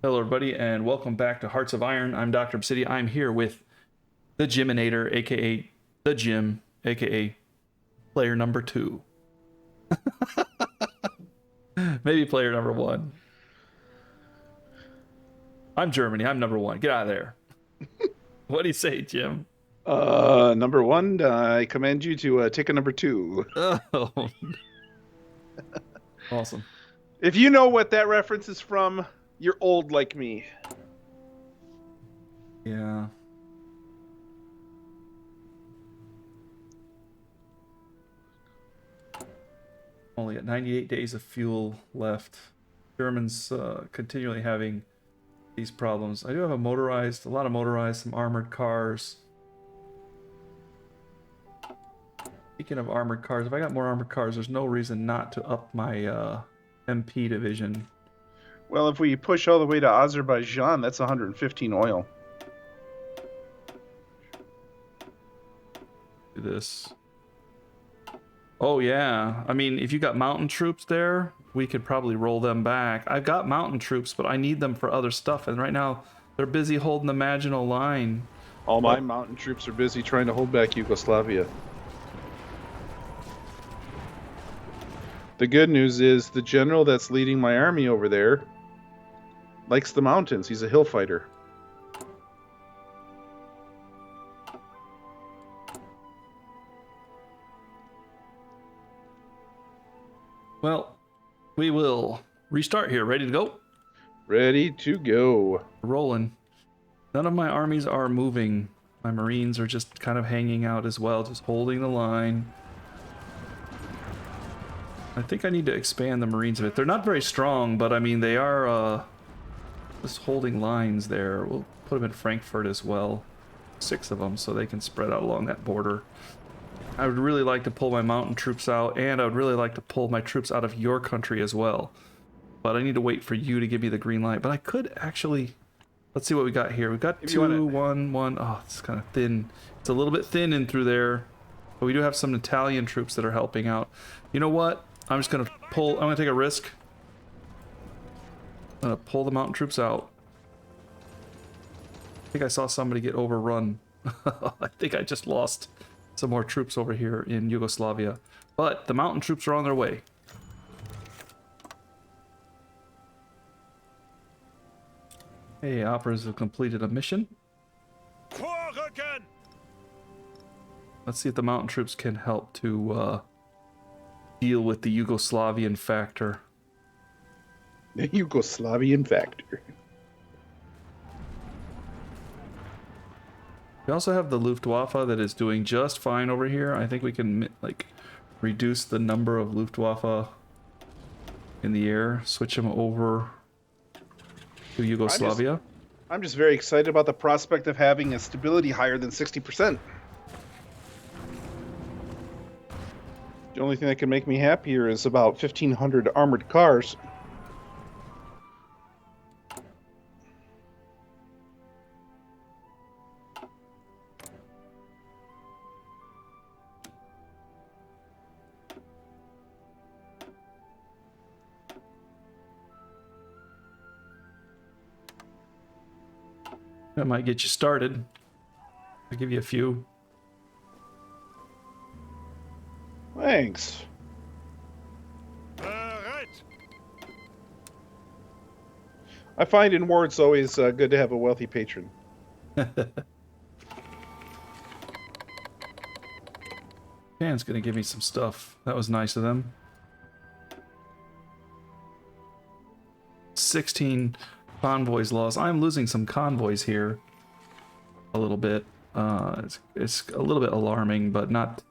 Hello, everybody, and welcome back to Hearts of Iron. I'm Dr. Obsidia. I'm here with the Gyminator, aka the Gym, aka player number 2. Maybe player number 1. I'm Germany. I'm number 1. Get out of there. What do you say, Jim? Number one, I command you to take a number two. Oh, awesome. If you know what that reference is from, you're old like me. Yeah. Only at 98 days of fuel left. Germans continually having these problems. I do have a lot of motorized, some armored cars. Speaking of armored cars, if I got more armored cars, there's no reason not to up my MP division. Well, if we push all the way to Azerbaijan, that's 115 oil. Do this. Oh yeah, I mean, if you got mountain troops there, we could probably roll them back. I've got mountain troops, but I need them for other stuff, and right now they're busy holding the Maginot Line. All my But mountain troops are busy trying to hold back Yugoslavia. The good news is the general that's leading my army over there likes the mountains. He's a hill fighter. well, we will restart here. Ready to go? Ready to go. Rolling. None of my armies are moving. My Marines are just kind of hanging out as well, just holding the line. I think I need to expand the Marines a bit. They're not very strong, but I mean, they are just holding lines there. We'll put them in Frankfurt as well. 6 of them, so they can spread out along that border. I would really like to pull my mountain troops out, and I would really like to pull my troops out of your country as well. But I need to wait for you to give me the green light. But I could actually... Let's see what we got here. We've got 2, 1, 1. Oh, it's kind of thin. It's a little bit thin in through there. But we do have some Italian troops that are helping out. You know what? I'm just going to pull... I'm going to take a risk. I'm going to pull the mountain troops out. I think I saw somebody get overrun. I think I just lost some more troops over here in Yugoslavia. But the mountain troops are on their way. Hey, operas have completed a mission. Let's see if the mountain troops can help to deal with the Yugoslavian factor. The Yugoslavian factor. We also have the Luftwaffe that is doing just fine over here. I think we can like reduce the number of Luftwaffe in the air, switch them over to Yugoslavia. I'm just very excited about the prospect of having a stability higher than 60%. The only thing that can make me happier is about 1,500 armored cars. That might get you started. I'll give you a few. Thanks. I find in war it's always good to have a wealthy patron. Japan's gonna give me some stuff. That was nice of them. 16 convoys lost. I'm losing some convoys here. A little bit. It's a little bit alarming, but not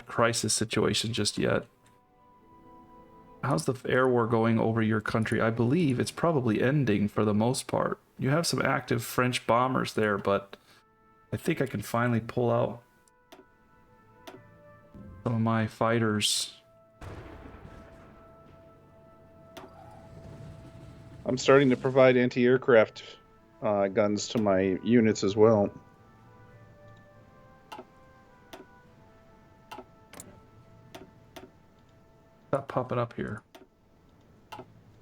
crisis situation just yet. How's the air war going over your country? I believe it's probably ending for the most part. You have some active French bombers there, but I think I can finally pull out some of my fighters. I'm starting to provide anti-aircraft guns to my units as well. Stop popping up here.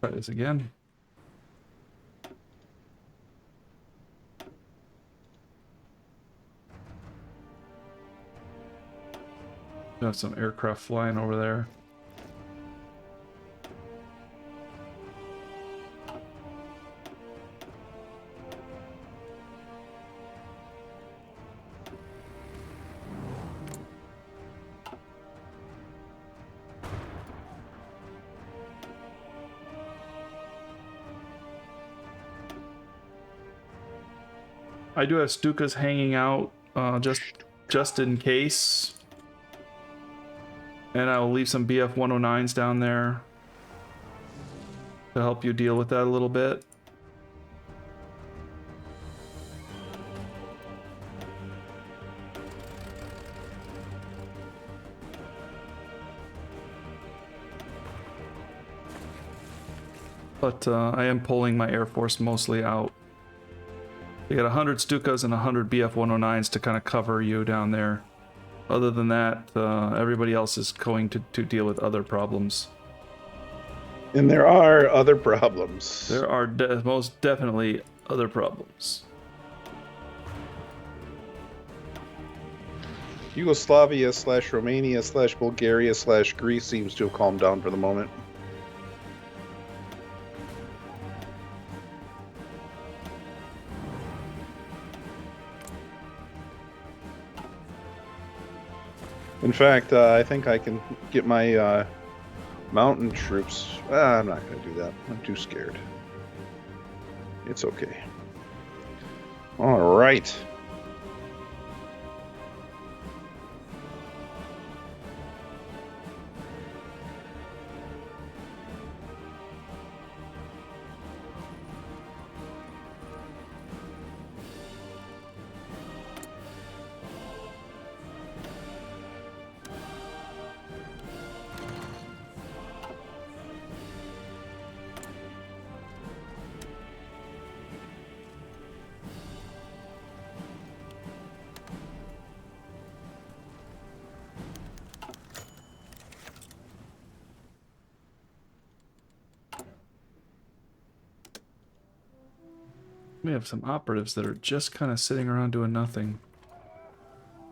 Try this again. Got some aircraft flying over there. I do have Stukas hanging out just in case. And I'll leave some BF 109s down there to help you deal with that a little bit. But I am pulling my Air Force mostly out. You got 100 Stukas and 100 BF 109s to kind of cover you down there. Other than that, everybody else is going to deal with other problems. And there are other problems. There are most definitely other problems. Yugoslavia/Romania/Bulgaria/Greece seems to have calmed down for the moment. In fact, I think I can get my mountain troops. I'm not going to do that. I'm too scared. It's okay. All right. We have some operatives that are just kind of sitting around doing nothing.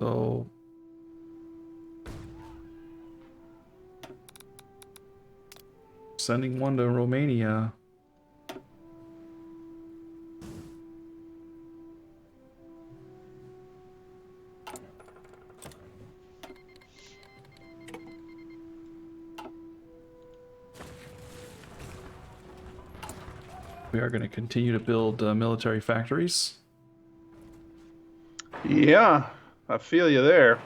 So sending one to Romania. We are going to continue to build military factories. Yeah, I feel you there.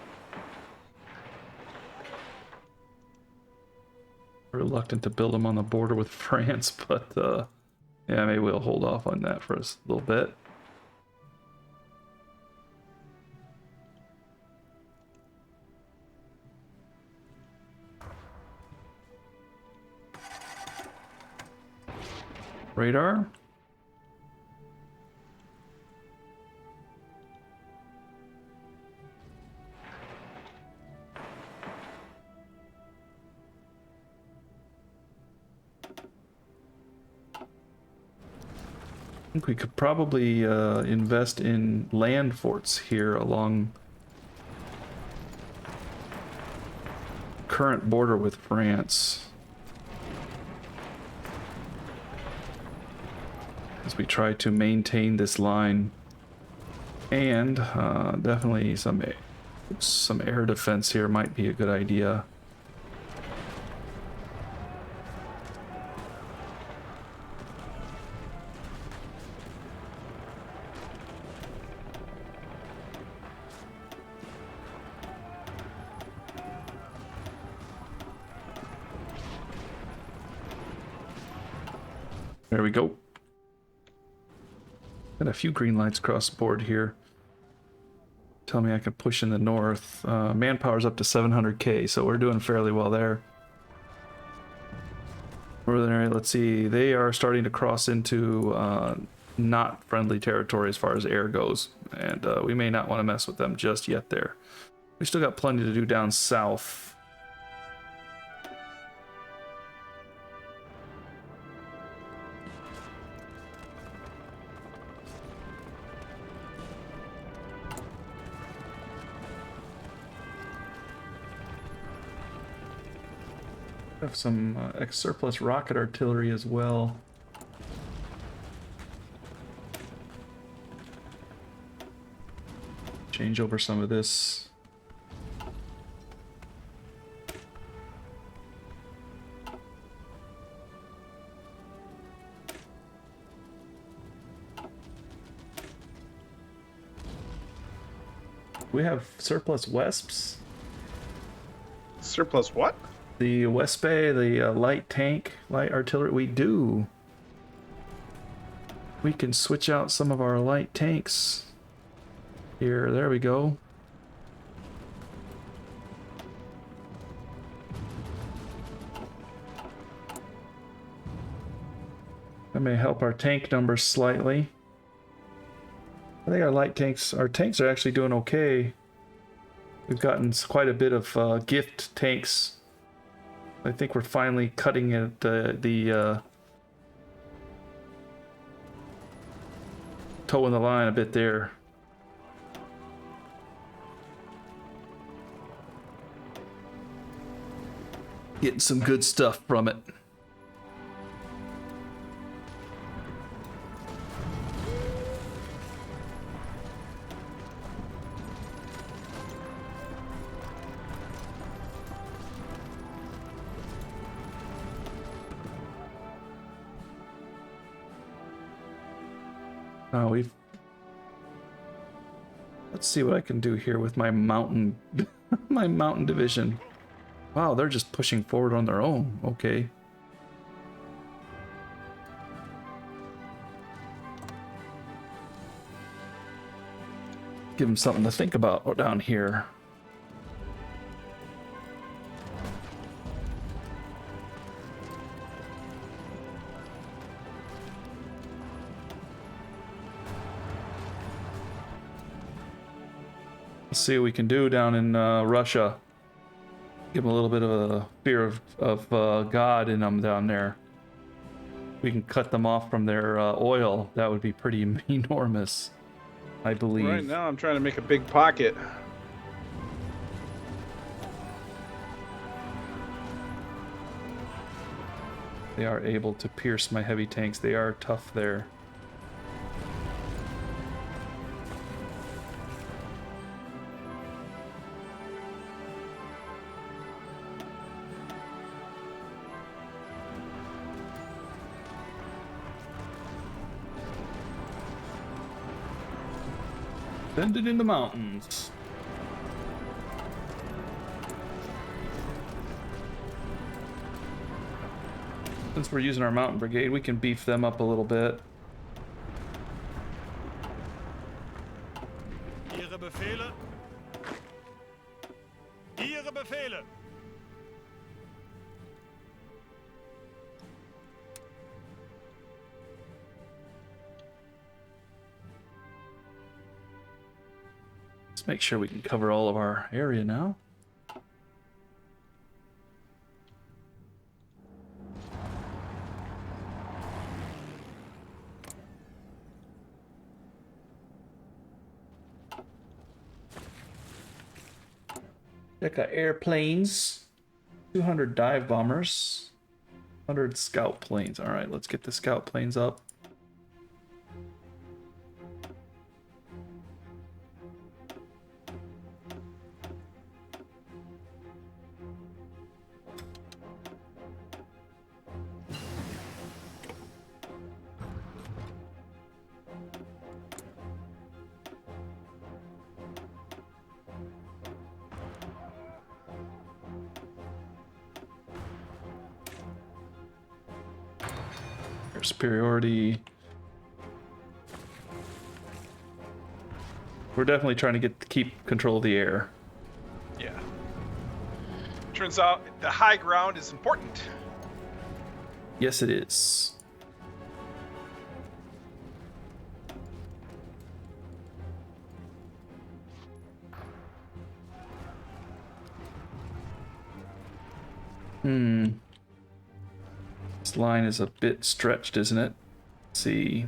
Reluctant to build them on the border with France, but yeah, maybe we'll hold off on that for a little bit. Radar. I think we could probably invest in land forts here along current border with France. As we try to maintain this line. And definitely some air defense here might be a good idea. There we go. Got a few green lights across the board here. Tell me I can push in the north. Manpower's up to 700k, so we're doing fairly well there. Northern area, let's see. They are starting to cross into not friendly territory as far as air goes, and we may not want to mess with them just yet there. We still got plenty to do down south. Have some surplus rocket artillery as well. Change over some of this. We have surplus Wesps. Surplus what? The Wespe, the light tank, light artillery. We do. We can switch out some of our light tanks. Here, there we go. That may help our tank numbers slightly. I think our light tanks, our tanks are actually doing okay. We've gotten quite a bit of gift tanks. I think we're finally cutting it, the toe in the line a bit there. Getting some good stuff from it. Let's see what I can do here with my mountain, my mountain division. Wow, they're just pushing forward on their own. Okay. Give them something to think about down here. Let's see what we can do down in Russia. Give them a little bit of a fear of God in them down there. We can cut them off from their oil. That would be pretty enormous, I believe. Right now I'm trying to make a big pocket. They are able to pierce my heavy tanks. They are tough there. Send it in the mountains. Since we're using our mountain brigade, we can beef them up a little bit. Ihre Befehle. Ihre Befehle. Let's make sure we can cover all of our area now. Check out airplanes. 200 dive bombers. 100 scout planes. All right, let's get the scout planes up. Superiority. We're definitely trying to keep control of the air. Yeah. Turns out the high ground is important. Yes, it is. This line is a bit stretched, isn't it? Let's see.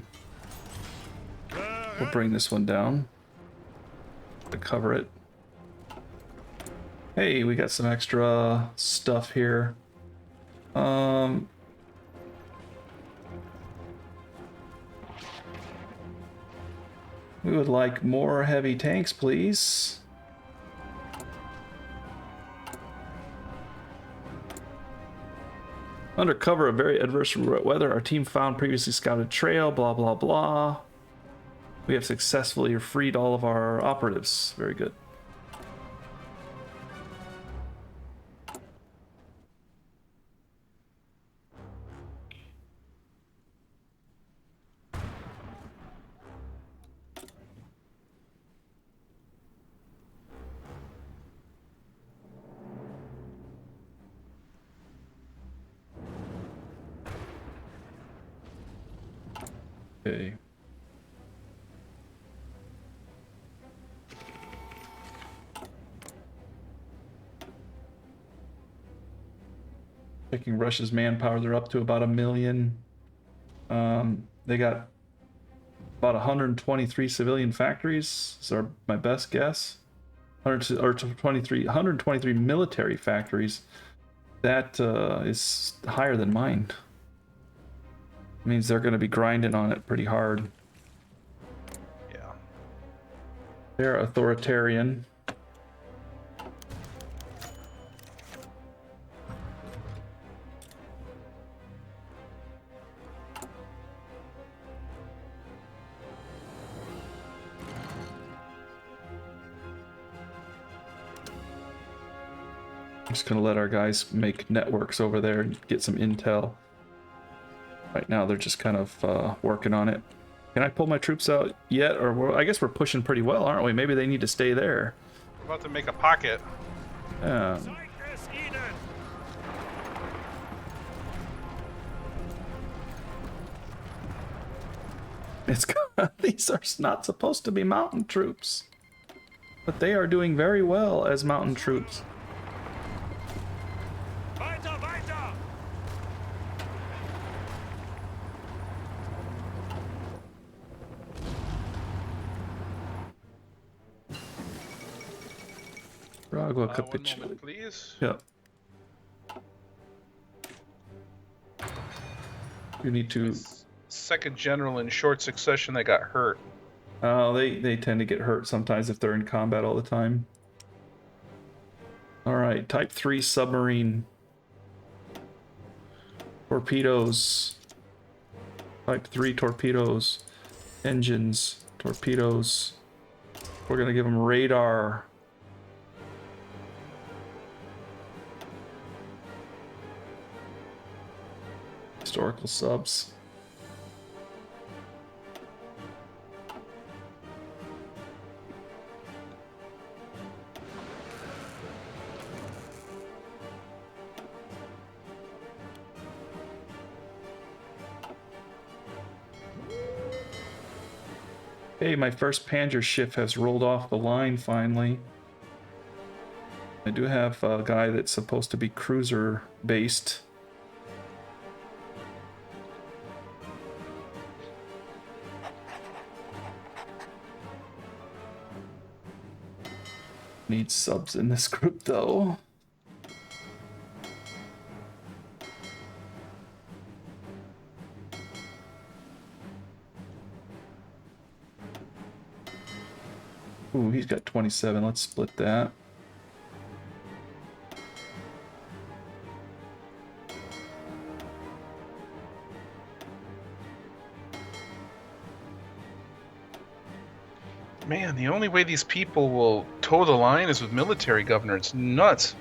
We'll bring this one down to cover it. Hey, we got some extra stuff here. Um, we would like more heavy tanks, please. Under cover of very adverse weather, our team found previously scouted trail, blah, blah, blah. We have successfully freed all of our operatives. Very good. Okay. Checking Russia's manpower, they're up to about 1 million. They got about 123 civilian factories. Is my best guess. 123 military factories. That is higher than mine. Means they're going to be grinding on it pretty hard. Yeah. They're authoritarian. I'm just going to let our guys make networks over there and get some intel. Right now, they're just kind of working on it. Can I pull my troops out yet? Or I guess we're pushing pretty well, aren't we? Maybe they need to stay there. We're about to make a pocket. Yeah. Zeig es ihnen! These are not supposed to be mountain troops. But they are doing very well as mountain troops. Weiter, weiter! Ragua One capitulate. moment, please. Yep. You need to. Second general in short succession that got hurt. Oh, they tend to get hurt sometimes if they're in combat all the time. All right, Type 3 submarine. Torpedoes. Type 3 torpedoes. Engines. Torpedoes. We're gonna give them radar. Historical subs. Hey, my first Panzer ship has rolled off the line finally. I do have a guy that's supposed to be cruiser based. Need subs in this group though. Ooh, he's got 27. Let's split that. Man, the only way these people will toe the line is with military governor. It's nuts.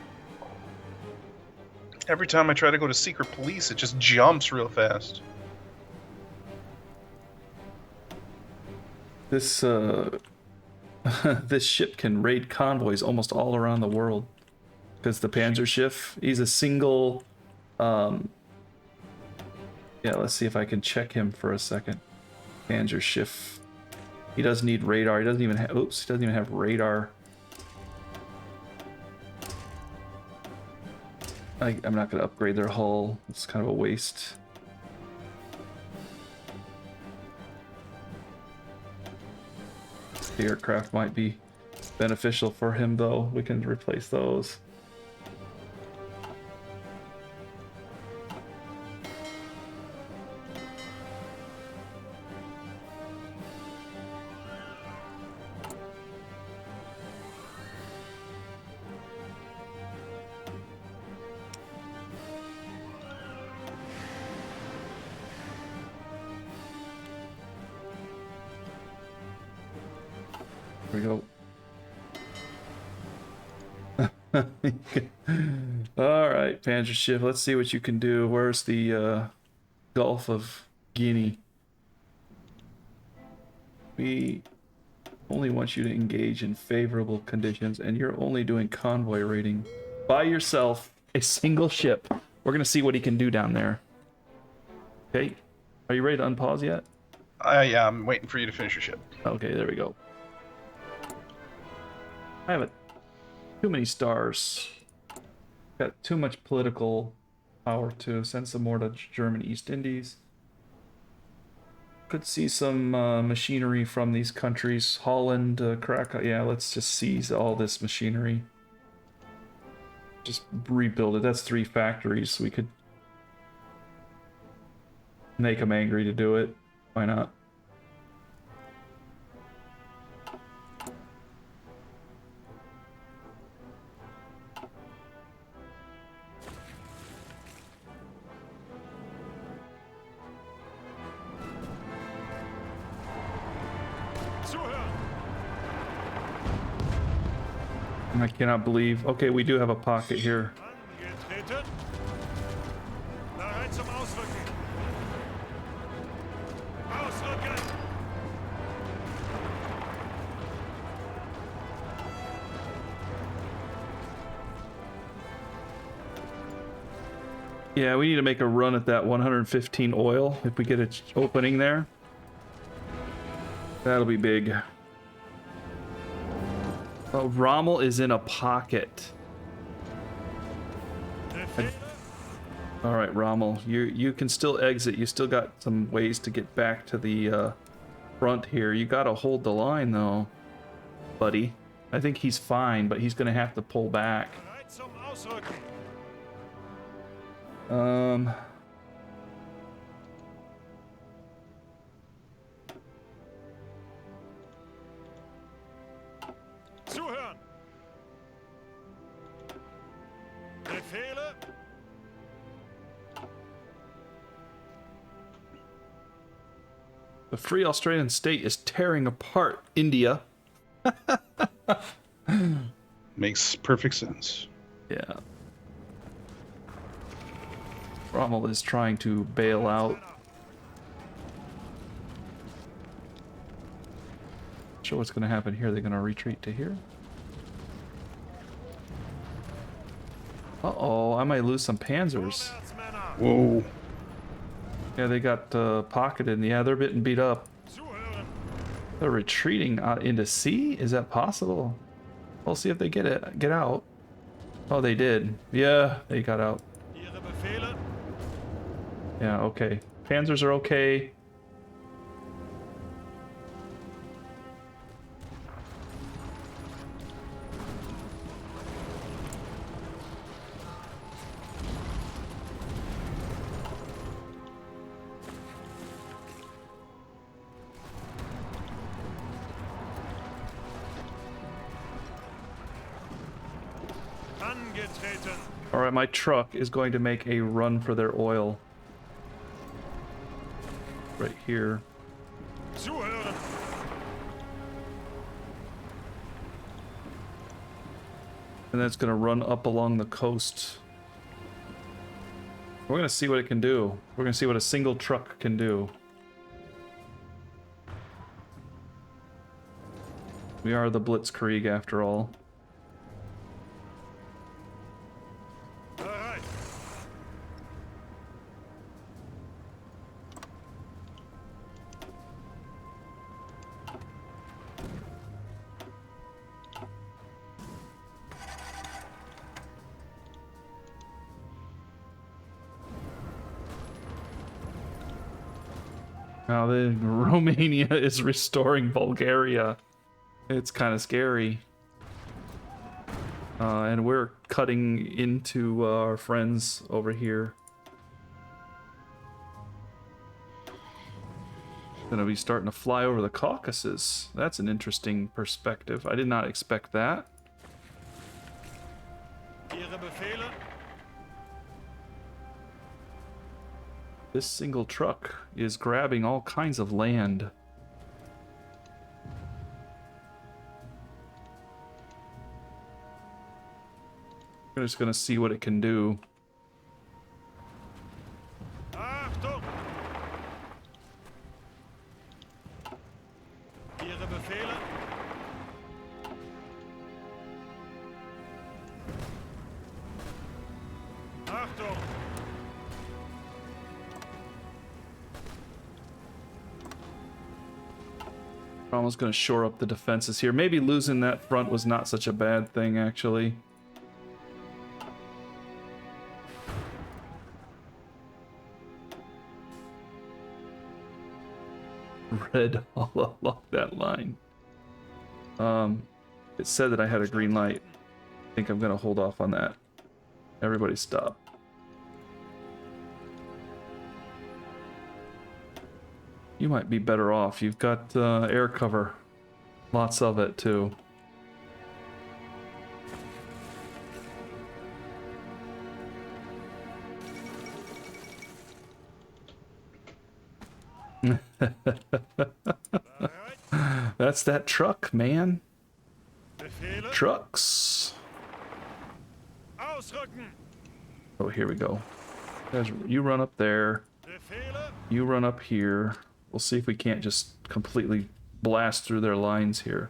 Every time I try to go to secret police, it just jumps real fast. This this ship can raid convoys almost all around the world. Because the Panzer ship, he's a single yeah, let's see if I can check him for a second. Panzer ship. He does need radar. He doesn't even have oops, he doesn't even have radar. I'm not gonna upgrade their hull. It's kind of a waste. The aircraft might be beneficial for him though. We can replace those. we go. All right, Panzer ship. Let's see what you can do. Where's the Gulf of Guinea? We only want you to engage in favorable conditions, and you're only doing convoy raiding by yourself, a single ship. We're gonna see what he can do down there. Okay, are you ready to unpause yet? Yeah, I'm waiting for you to finish your ship. Okay, there we go. I have too many stars. Got too much political power to send some more to German East Indies. Could see some machinery from these countries. Holland, Krakow. Yeah, let's just seize all this machinery. Just rebuild it. That's 3 factories. We could make them angry to do it. Why not? Zuhören! I cannot believe. Okay, we do have a pocket here. Angetreten. Bereit zum Ausrücken. Ausrücken! Yeah, we need to make a run at that 115 oil if we get an opening there. That'll be big. Oh, Rommel is in a pocket. Befehle? All right, Rommel, you can still exit. You still got some ways to get back to the front here. You got to hold the line though, buddy. I think he's fine, but he's gonna have to pull back. Bereit zum Ausrücken. Zuhören! Befehle? The Free Australian State is tearing apart India. Makes perfect sense. Yeah. Rommel is trying to bail out. Sure what's going to happen here. They're going to retreat to here. Uh-oh, I might lose some panzers. Vorwärts, Männer! Whoa. Yeah, they got pocketed. Yeah, they're getting beat up. Zuhören! They're retreating out into sea? Is that possible? We'll see if they get out. Oh, they did. Yeah, they got out. Ihre Befehle? Yeah, okay. Panzers are okay. Angetreten! Alright, my truck is going to make a run for their oil. Right here. Zuhören! And then it's going to run up along the coast. We're going to see what it can do. We're going to see what a single truck can do. We are the Blitzkrieg after all. Bereit! Now the Romania is restoring Bulgaria. It's kind of scary. And we're cutting into our friends over here. Gonna be starting to fly over the Caucasus. That's an interesting perspective. I did not expect that. Ihre Befehle? This single truck is grabbing all kinds of land. We're just gonna see what it can do. Achtung! Ihre Befehle? Achtung! We're almost gonna shore up the defenses here. Maybe losing that front was not such a bad thing, actually. Red all along that line. It said that I had a green light. I think I'm gonna hold off on that. Everybody stop. You might be better off. You've got air cover. Lots of it, too. That's that truck, man. Befehle? Trucks. Ausrücken! Oh, here we go. Guys, you run up there. Befehle? You run up here. We'll see if we can't just completely blast through their lines here.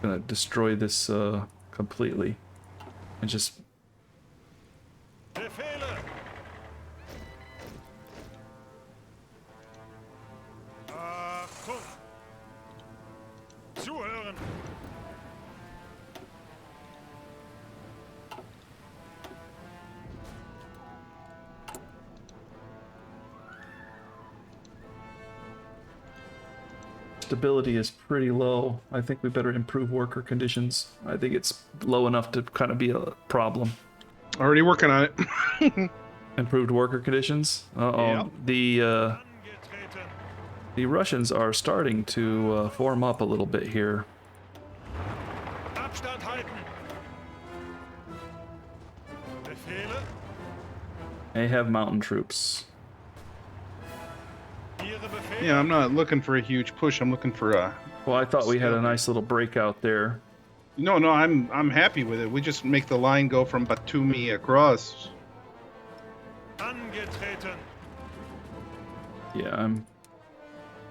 Gonna destroy this completely. And just... Befehle! Achtung! Zuhören! Stability is pretty low. I think we better improve worker conditions. I think it's low enough to kind of be a problem. Already working on it. Improved worker conditions? Uh-oh. Yep. Angetreten! The Russians are starting to form up a little bit here. Abstand halten! Befehle? They have mountain troops. Ihre Befehle? Yeah, I'm not looking for a huge push. I'm looking for a... Well, I thought we had a nice little breakout there. No, I'm happy with it. We just make the line go from Batumi across. Angetreten! Yeah, I'm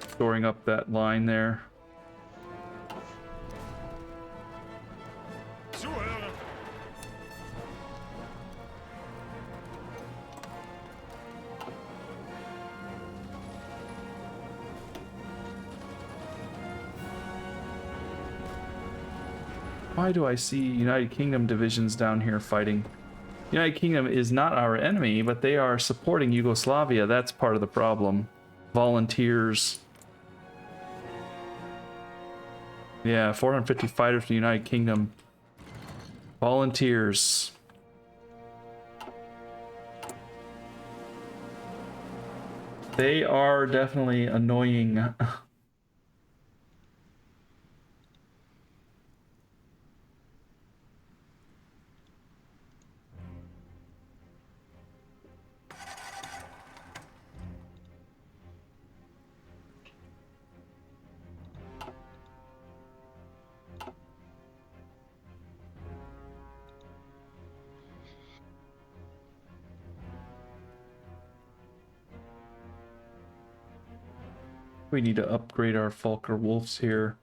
storing up that line there. Zuhören! Why do I see United Kingdom divisions down here fighting? United Kingdom is not our enemy, but they are supporting Yugoslavia. That's part of the problem. Volunteers. Yeah, 450 fighters from the United Kingdom. Volunteers. They are definitely annoying. We need to upgrade our Falker Wolves here.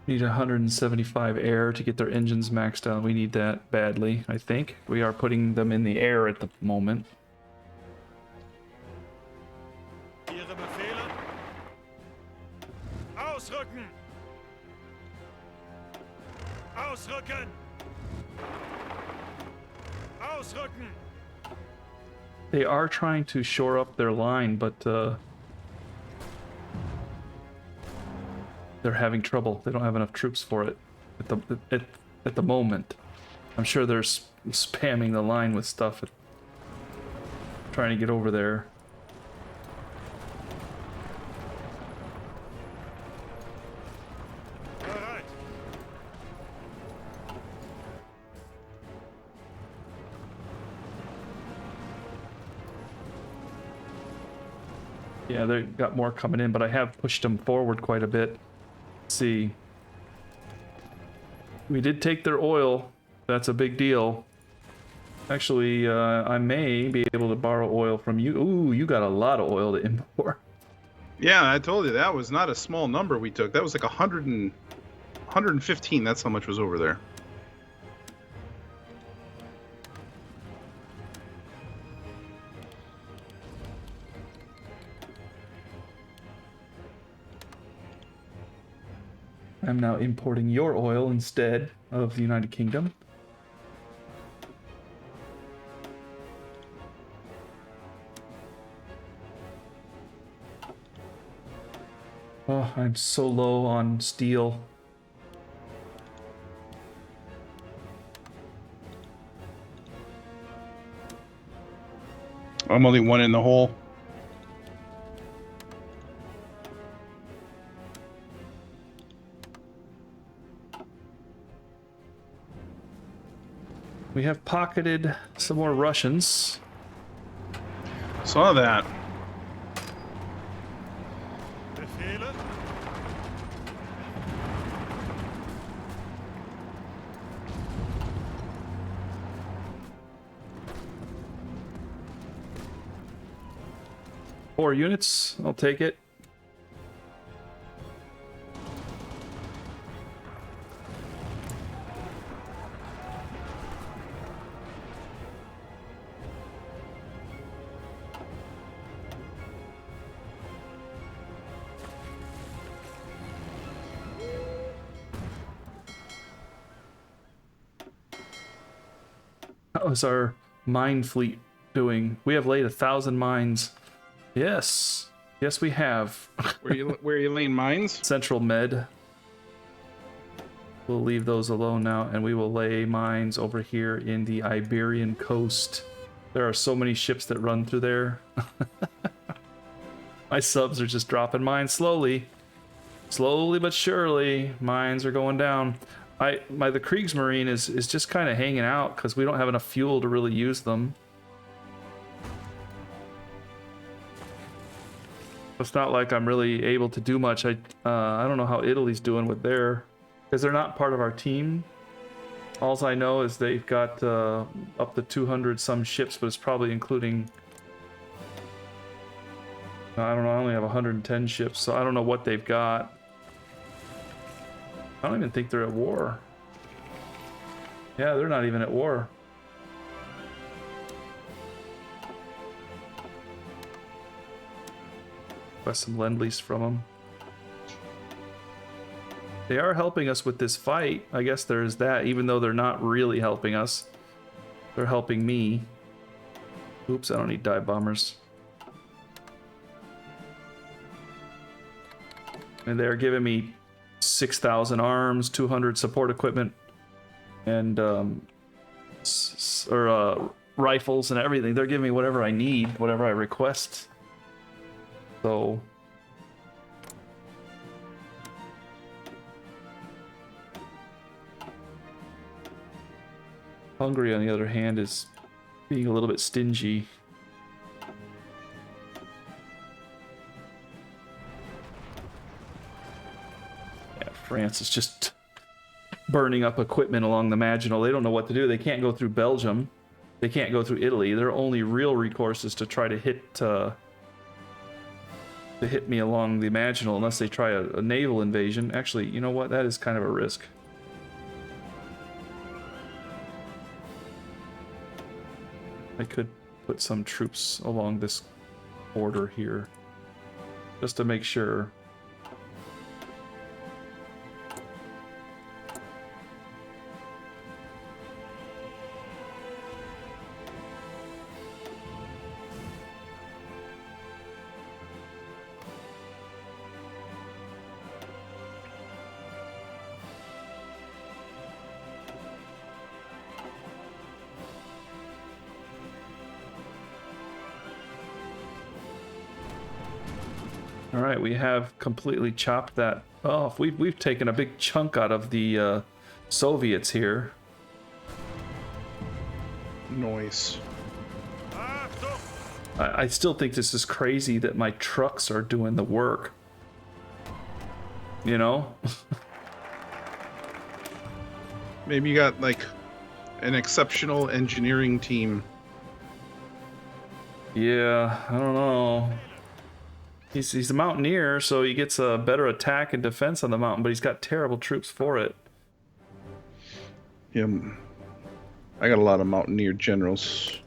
Need 175 air to get their engines maxed out. We need that badly, I think. We are putting them in the air at the moment. Ihre Befehle? Ausrücken! Ausrücken! Ausrücken! They are trying to shore up their line, but they're having trouble. They don't have enough troops for it at the moment. I'm sure they're spamming the line with stuff, trying to get over there. Yeah, they got more coming in, but I have pushed them forward quite a bit. Let's see. We did take their oil. That's a big deal. Actually, I may be able to borrow oil from you. Ooh, you got a lot of oil to import. Yeah, I told you that was not a small number we took. That was like 115. That's how much was over there. I'm now importing your oil instead of the United Kingdom. Oh, I'm so low on steel. I'm only one in the hole. We have pocketed some more Russians. Saw that. Befehle? 4 units, I'll take it. How's our mine fleet doing? We have laid 1,000 mines. Yes. Yes, we have. Where are you laying mines? Central Med. We'll leave those alone now, and we will lay mines over here in the Iberian coast. There are so many ships that run through there. My subs are just dropping mines slowly. Slowly but surely, mines are going down. The Kriegsmarine is just kind of hanging out because we don't have enough fuel to really use them. It's not like I'm really able to do much. I don't know how Italy's doing with their, because they're not part of our team. All I know is they've got up to 200 some ships, but it's probably including, I don't know, I only have 110 ships, so I don't know what they've got. I don't even think they're at war. Yeah, they're not even at war. Request some lend-lease from them. They are helping us with this fight. I guess there's that, even though they're not really helping us. They're helping me. Oops, I don't need dive bombers. And they're giving me 6,000 arms, 200 support equipment, and rifles and everything. They're giving me whatever I need, whatever I request. So Hungary, on the other hand, is being a little bit stingy. Yeah, France is just burning up equipment along the Maginot. They don't know what to do. They can't go through Belgium. They can't go through Italy. Their only real recourse is to try to hit me along the Maginot, unless they try a naval invasion. Actually, you know what? That is kind of a risk. I could put some troops along this border here, just to make sure. All right, we have completely chopped that off. We've taken a big chunk out of the Soviets here. Noise. Achtung! I still think this is crazy that my trucks are doing the work. You know? Maybe you got like an exceptional engineering team. Yeah, I don't know. He's a mountaineer, so he gets a better attack and defense on the mountain, but he's got terrible troops for it. Yeah, I got a lot of mountaineer generals.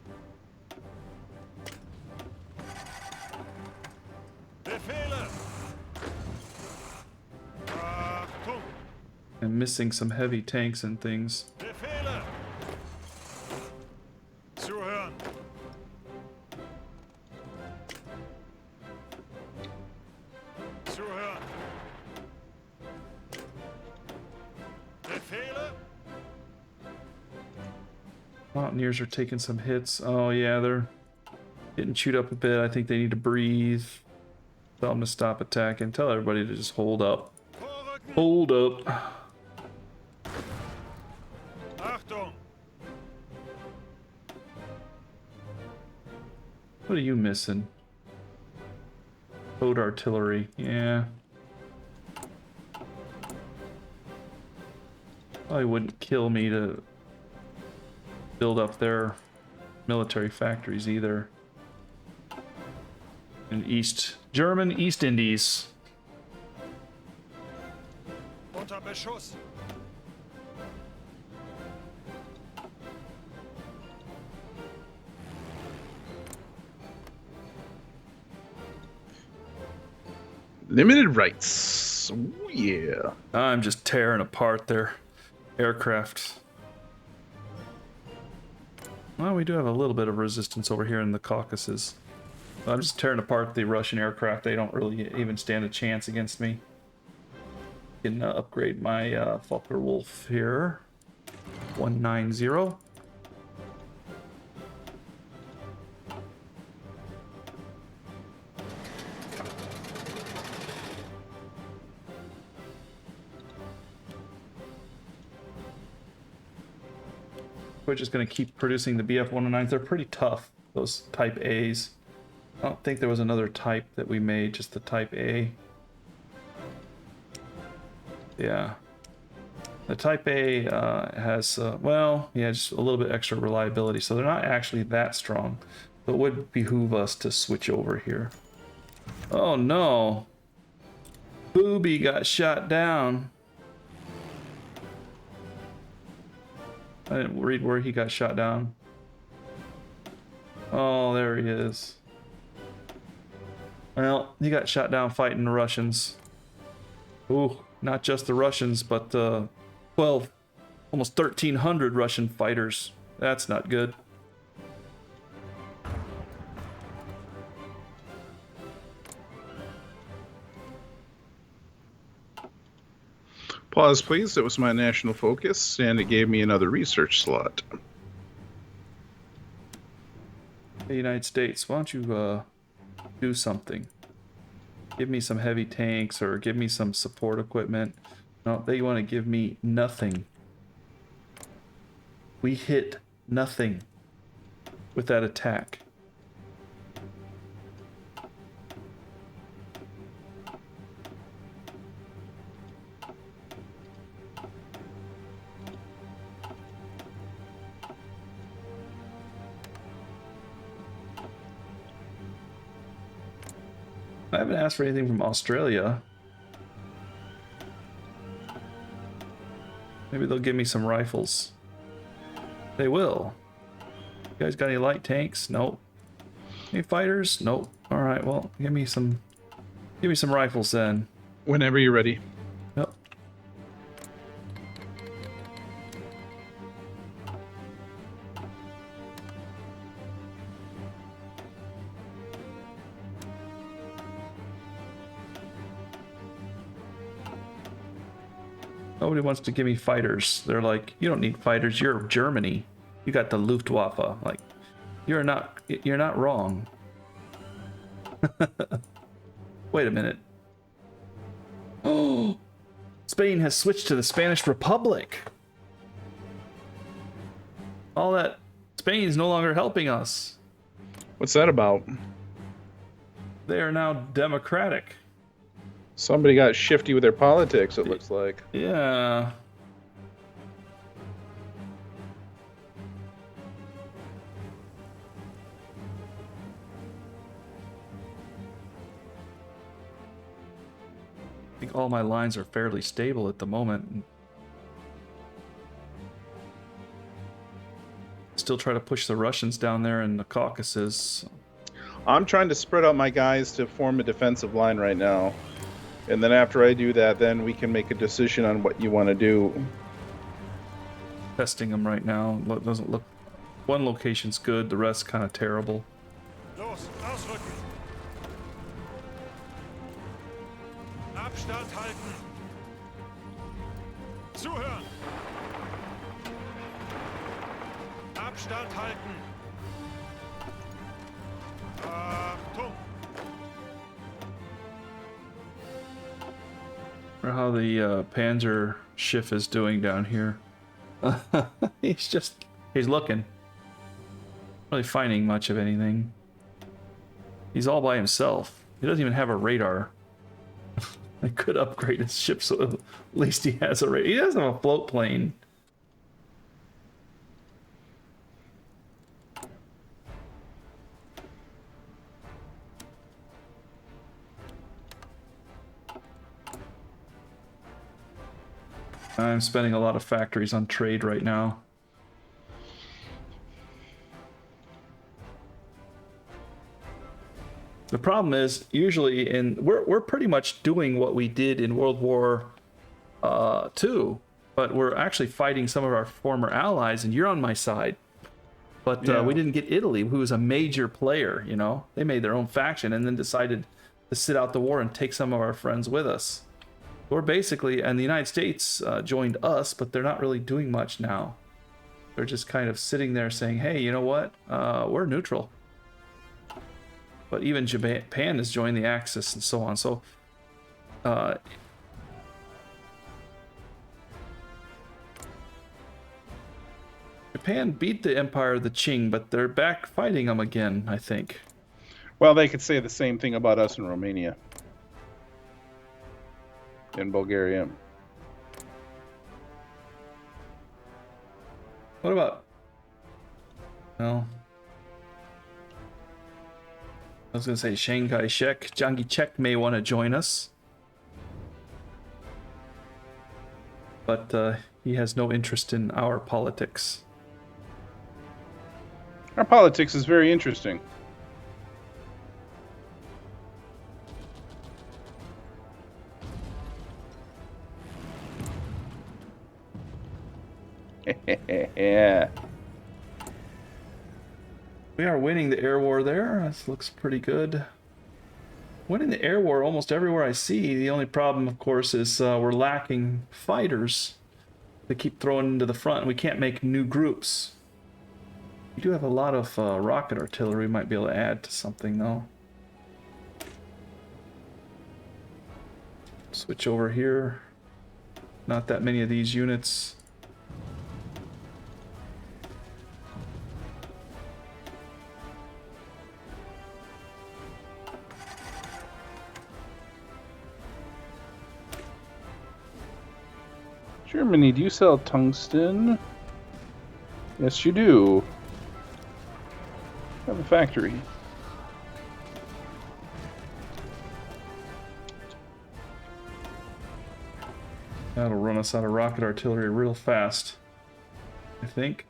Befehle! Achtung! And missing some heavy tanks and things. Befehle! Zuhören! Zuhören! Befehle! Mountaineers are taking some hits. Oh yeah, they're getting chewed up a bit. I think they need to breathe. Tell them to stop attacking. Tell everybody to just hold up. Vorrücken! Hold up. Achtung! What are you missing? Code artillery. Yeah. Probably wouldn't kill me to build up their military factories either. In German East Indies. Unter Beschuss! Limited rights. Ooh, yeah. I'm just tearing apart their aircraft. Well, we do have a little bit of resistance over here in the Caucasus. I'm just tearing apart the Russian aircraft. They don't really even stand a chance against me. Can upgrade my Fokker Wolf here. 190. We're just going to keep producing the BF-109s. They're pretty tough, those Type A's. I don't think there was another type that we made, just the Type A. Yeah. The Type A has, well, yeah, just a little bit extra reliability, so they're not actually that strong. But it would behoove us to switch over here. Oh no! Booby got shot down. I didn't read where he got shot down. Oh, there he is. Well, he got shot down fighting the Russians. Ooh, not just the Russians, but 12, almost 1,300 Russian fighters. That's not good. Pause, please. It was my national focus, and it gave me another research slot. Hey, United States, why don't you do something? Give me some heavy tanks or give me some support equipment. No, they want to give me nothing. We hit nothing with that attack. I haven't asked for anything from Australia. Maybe they'll give me some rifles. They will. You guys got any light tanks? Nope. Any fighters? Nope. All right. Well, give me some rifles then. Whenever you're ready. Yep. Nobody wants to give me fighters. They're like, you don't need fighters. You're Germany. You got the Luftwaffe. Like, you're not wrong. Wait a minute. Oh, Spain has switched to the Spanish Republic. All that Spain's no longer helping us. What's that about? They are now democratic. Somebody got shifty with their politics, it looks like. Yeah. I think all my lines are fairly stable at the moment. Still try to push the Russians down there in the Caucasus. I'm trying to spread out my guys to form a defensive line right now. And then after I do that, then we can make a decision on what you want to do. Testing them right now. Doesn't look. One location's good, the rest kind of terrible. Los, ausrücken. Abstand halten. Zuhören. Abstand halten. Achtung. I wonder how the Panzer Schiff is doing down here. He's looking. Not really finding much of anything. He's all by himself. He doesn't even have a radar. I could upgrade his ship so at least he has a radar. He doesn't have a float plane. I'm spending a lot of factories on trade right now. The problem is usually we're pretty much doing what we did in World War II, but we're actually fighting some of our former allies, and you're on my side. But Yeah. we didn't get Italy, who was a major player. You know, they made their own faction and then decided to sit out the war and take some of our friends with us. We're basically, and the United States joined us, but they're not really doing much now. They're just kind of sitting there saying, hey, you know what? We're neutral. But even Japan has joined the Axis and so on. So, Japan beat the Empire of the Qing, but they're back fighting them again, I think. Well, they could say the same thing about us in Romania. In Bulgaria. What about... Well... I was going to say Chiang Kai-shek. Chiang Kai-shek may want to join us. But he has no interest in our politics. Our politics is very interesting. Yeah. We are winning the air war there. This looks pretty good. Winning the air war almost everywhere I see. The only problem, of course, is we're lacking fighters. They keep throwing into the front, and we can't make new groups. We do have a lot of rocket artillery we might be able to add to something, though. Switch over here. Not that many of these units. Germany, do you sell tungsten? Yes, you do. Have a factory. That'll run us out of rocket artillery real fast, I think.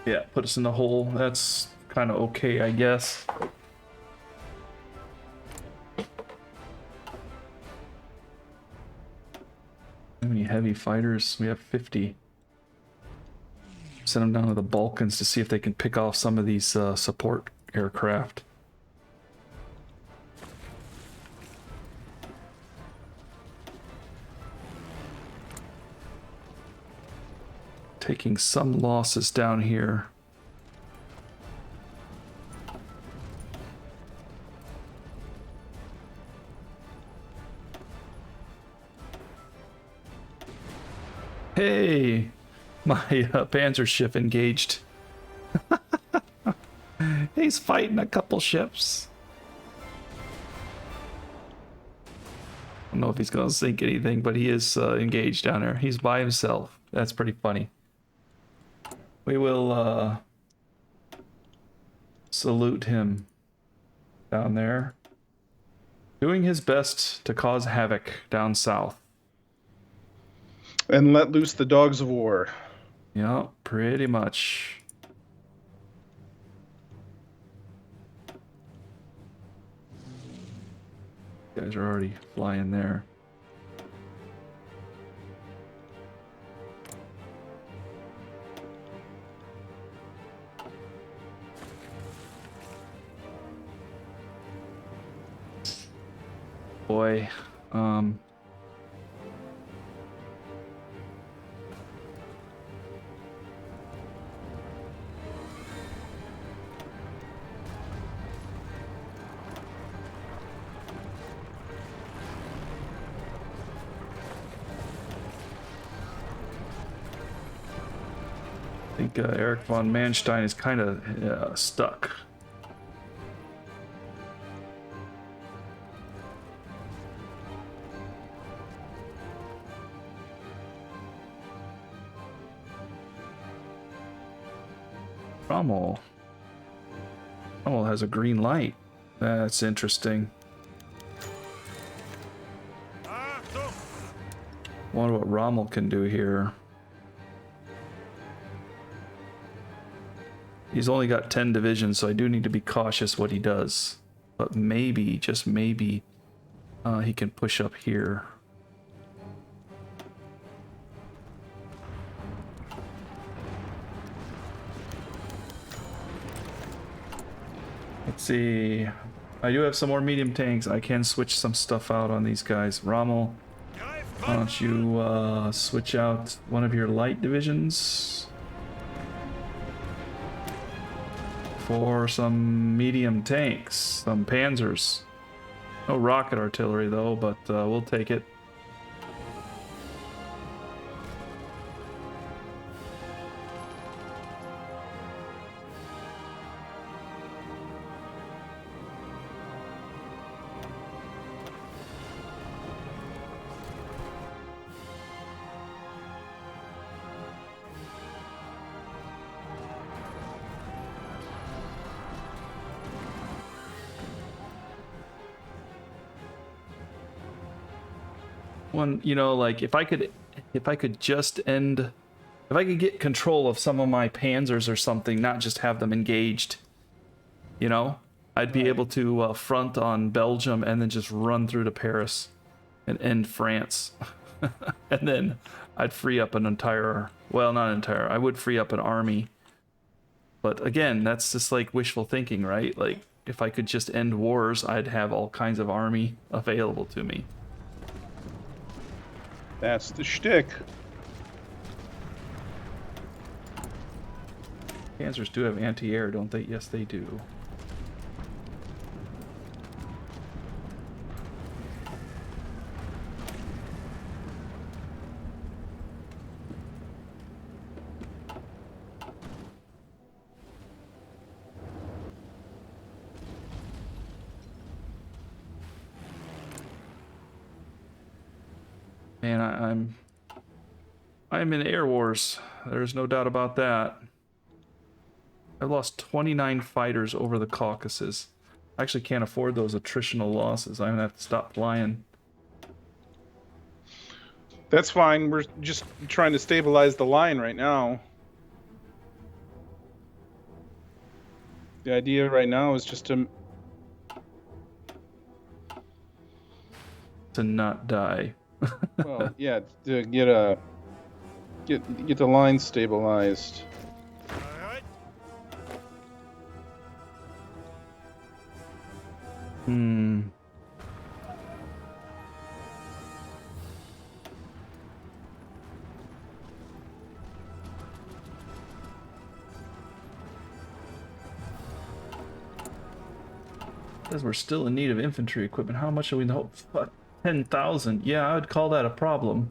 Yeah, put us in the hole. That's kind of okay, I guess. How many heavy fighters? We have 50. Send them down to the Balkans to see if they can pick off some of these support aircraft. Taking some losses down here. Hey, my Panzer ship engaged. He's fighting a couple ships. I don't know if he's gonna sink anything, but he is engaged down there. He's by himself. That's pretty funny. We will salute him down there. Doing his best to cause havoc down south. And let loose the dogs of war. Yeah, pretty much. Guys are already flying there. Boy, I think Eric von Manstein is kind of stuck. Rommel has a green light. That's interesting. Achtung! Wonder what Rommel can do here. He's only got 10 divisions, so I do need to be cautious what he does. But maybe, just maybe, he can push up here. Let's see. I do have some more medium tanks. I can switch some stuff out on these guys. Rommel, Greif why don't you switch out one of your light divisions for some medium tanks, some panzers. No rocket artillery though, but we'll take it. One, you know, like if I could just end, if I could get control of some of my panzers or something, not just have them engaged, you know, I'd be able to front on Belgium and then just run through to Paris and end France. And then I'd free up an entire, well, not entire, I would free up an army. But again, that's just like wishful thinking, right? Like if I could just end wars, I'd have all kinds of army available to me. That's the shtick. Panzers do have anti-air, don't they? Yes, they do. Man, I'm in air wars. There's no doubt about that. I lost 29 fighters over the Caucasus. I actually can't afford those attritional losses. I'm gonna have to stop flying. That's fine. We're just trying to stabilize the line right now. The idea right now is just to Not die. well, yeah, to get the line stabilized. Bereit? Hmm. Says we're still in need of infantry equipment. How much are we hope? 10,000. Yeah, I would call that a problem.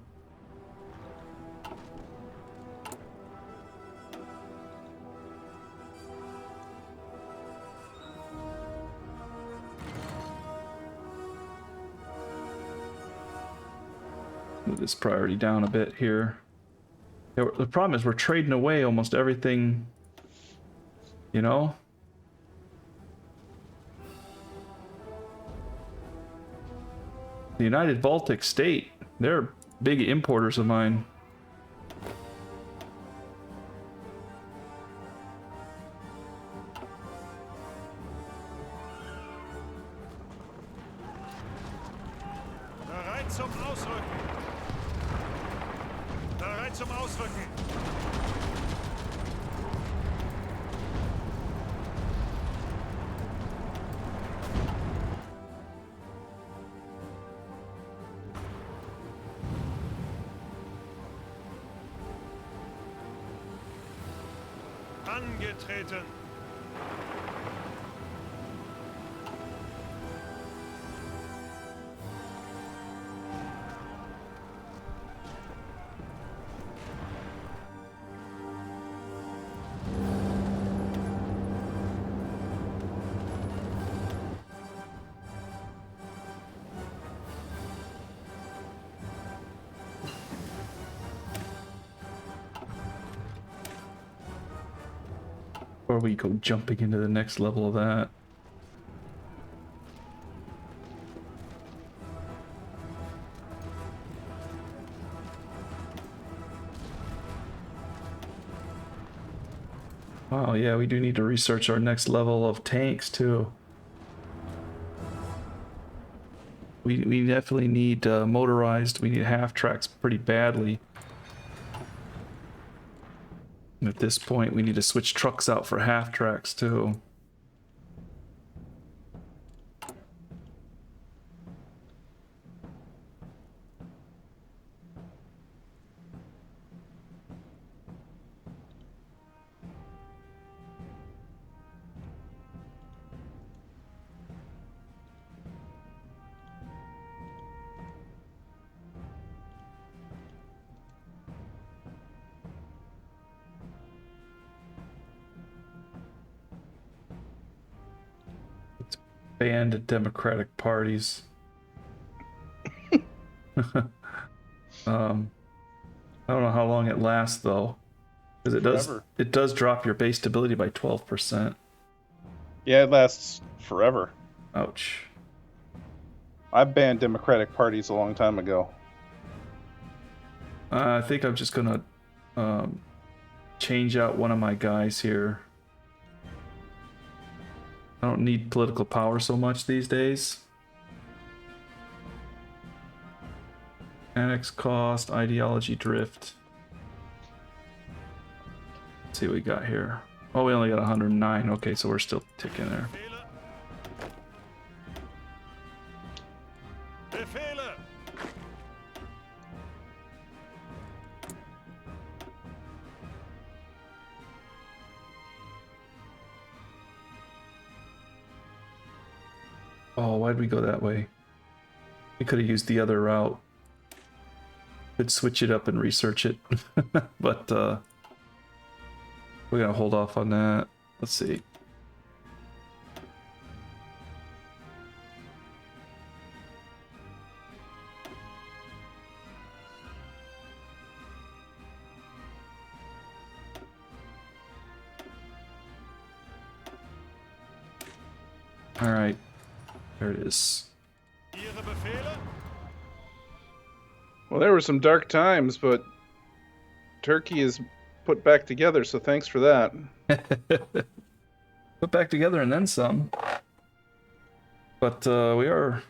Move this priority down a bit here. Yeah, the problem is we're trading away almost everything, you know? The United Baltic State, they're big importers of mine. Bereit zum Ausrücken. Bereit zum Ausrücken. Angetreten. Or we go jumping into the next level of that. Wow, yeah, we do need to research our next level of tanks too. We definitely need motorized. We need half tracks pretty badly. And at this point, we need to switch trucks out for half tracks too. Banned Democratic parties. I don't know how long it lasts though, because it does drop your base stability by 12%. Yeah, it lasts forever. Ouch. I banned Democratic parties a long time ago. I think I'm just gonna change out one of my guys here. I don't need political power so much these days. Annex cost, ideology drift. Let's see what we got here. Oh, we only got 109. Okay, so we're still ticking there. Befehle. Oh, why'd we go that way? We could have used the other route. Could switch it up and research it. But we're gonna hold off on that. Let's see. All right. There it is. Ihre Befehle? Well, there were some dark times, but Turkey is put back together, so thanks for that. Put back together and then some. But we are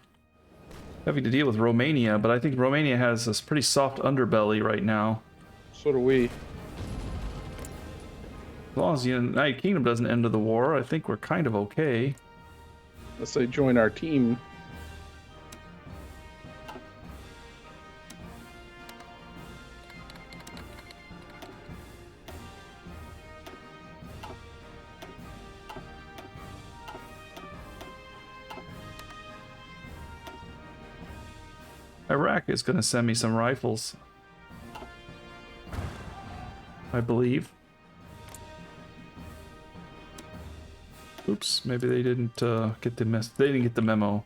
having to deal with Romania, but I think Romania has a pretty soft underbelly right now. So do we. As long as the United Kingdom doesn't end the war, I think we're kind of okay. Unless they join our team. Iraq is going to send me some rifles, I believe. Oops, maybe they didn't get the They didn't get the memo.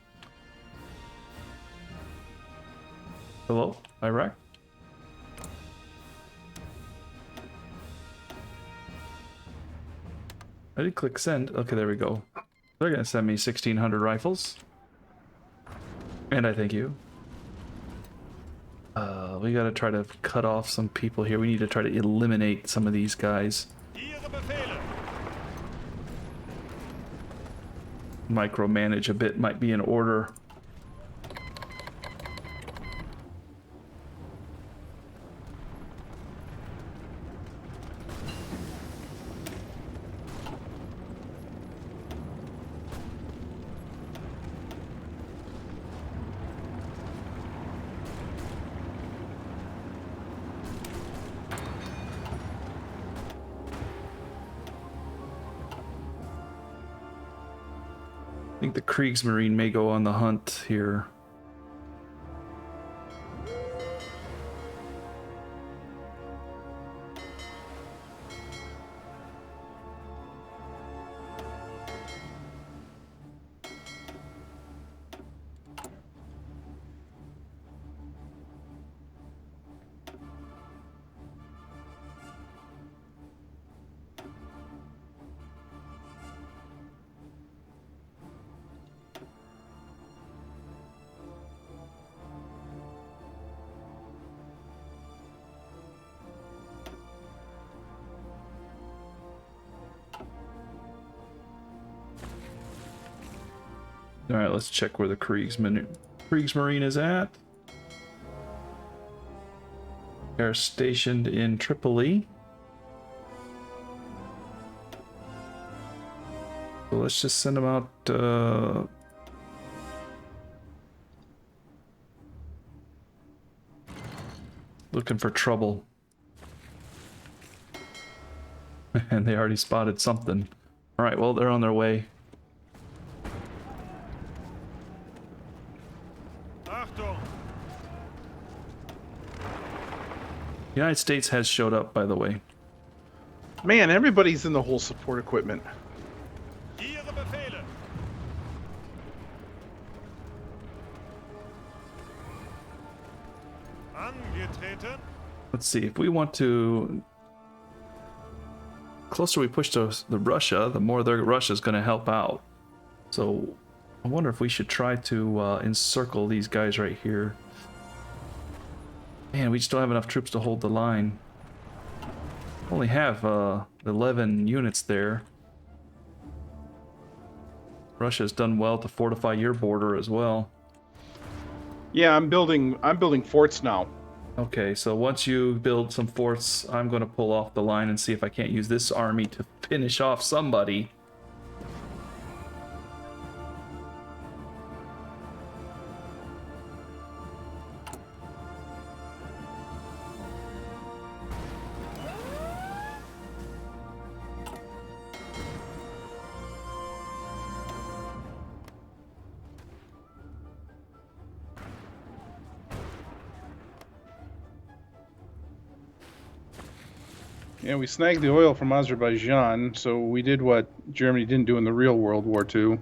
Hello, Iraq? I did click send. Okay, there we go. They're gonna send me 1,600 rifles. And I thank you. We gotta try to cut off some people here. We need to try to eliminate some of these guys. Ihre Befehle. Micromanage a bit might be in order. I think the Kriegsmarine may go on the hunt here. Alright, let's check where the Kriegsmarine is at. They're stationed in Tripoli. So let's just send them out, looking for trouble. And they already spotted something. Alright, well, they're on their way. Achtung. The United States has showed up, by the way. Man, everybody's in the whole support equipment. Ihre Befehle. Angetreten. Let's see, if we want to... closer we push to the Russia, the more Russia's going to help out. So I wonder if we should try to encircle these guys right here. Man, we just don't have enough troops to hold the line. Only have 11 units there. Russia's done well to fortify your border as well. Yeah, I'm building forts now. Okay, so once you build some forts, I'm going to pull off the line and see if I can't use this army to finish off somebody. Yeah, we snagged the oil from Azerbaijan, so we did what Germany didn't do in the real World War II.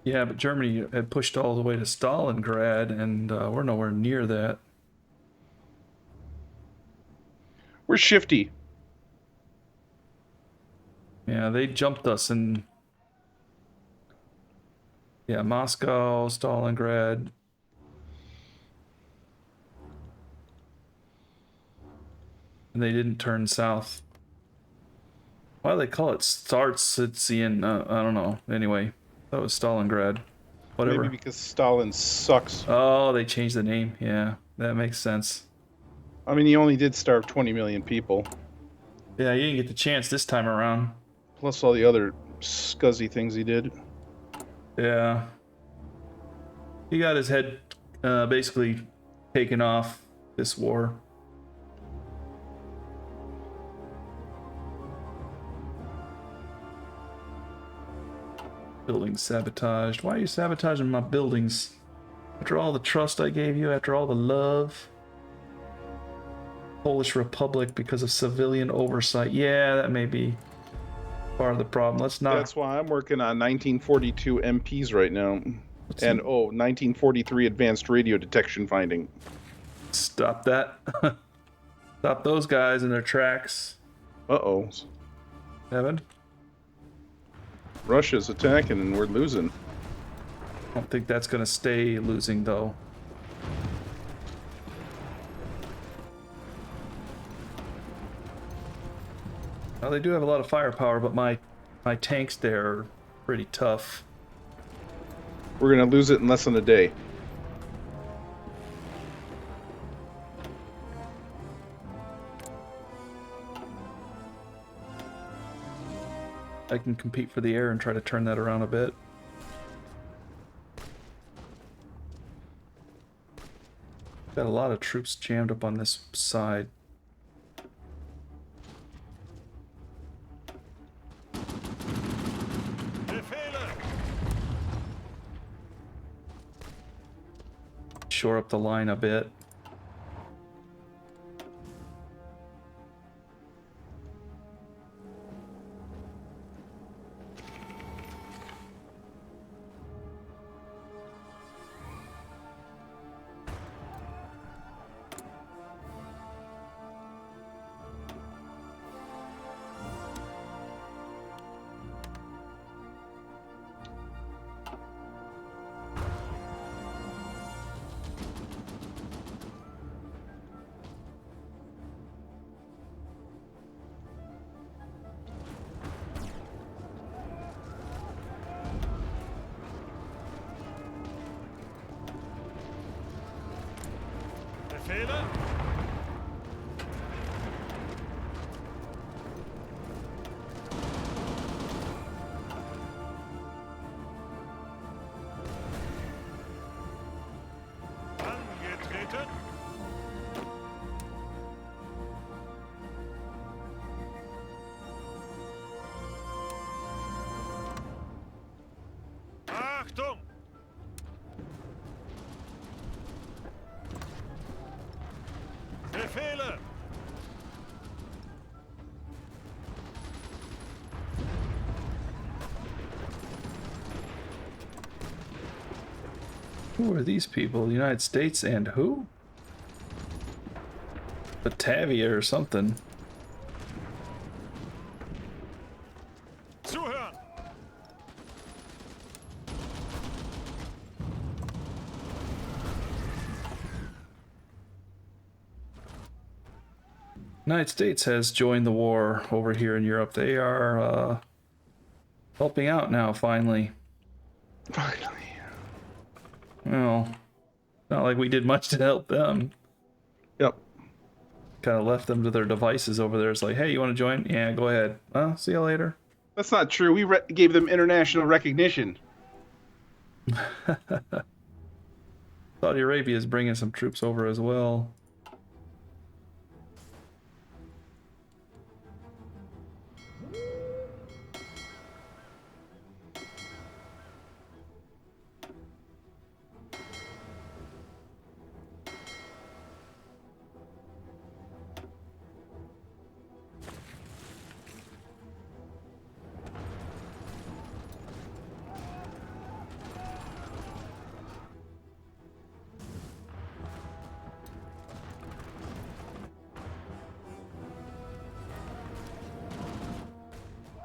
Yeah, but Germany had pushed all the way to Stalingrad, and we're nowhere near that. We're shifty. Yeah, they jumped us in... yeah, Moscow, Stalingrad. And they didn't turn south. Why do they call it Startsitzian? I don't know. Anyway, that was Stalingrad. Whatever. Maybe because Stalin sucks. Oh, they changed the name. Yeah, that makes sense. I mean, he only did starve 20 million people. Yeah, you didn't get the chance this time around. Plus all the other scuzzy things he did. Yeah. He got his head basically taken off this war. Buildings sabotaged. Why are you sabotaging my buildings? After all the trust I gave you, after all the love. Polish Republic because of civilian oversight. Yeah, that may be part of the problem. Let's not... That's why I'm working on 1942 MPs right now. And 1943 advanced radio detection finding. Stop that. Stop those guys in their tracks. Uh-oh. Evan? Russia's attacking and we're losing. I don't think that's going to stay losing, though. Well, they do have a lot of firepower, but my tanks there are pretty tough. We're gonna lose it in less than a day. I can compete for the air and try to turn that around a bit. Got a lot of troops jammed up on this side. Befehle! Shore up the line a bit. Befehle! Angetreten! Achtung! Befehle! Who are these people? The United States and who? Batavia or something. Zuhören! United States has joined the war over here in Europe. They are helping out now, finally. Finally. Well, not like we did much to help them. Yep. Kind of left them to their devices over there. It's like, hey, you want to join? Yeah, go ahead. Well, see you later. That's not true. We gave them international recognition. Saudi Arabia is bringing some troops over as well.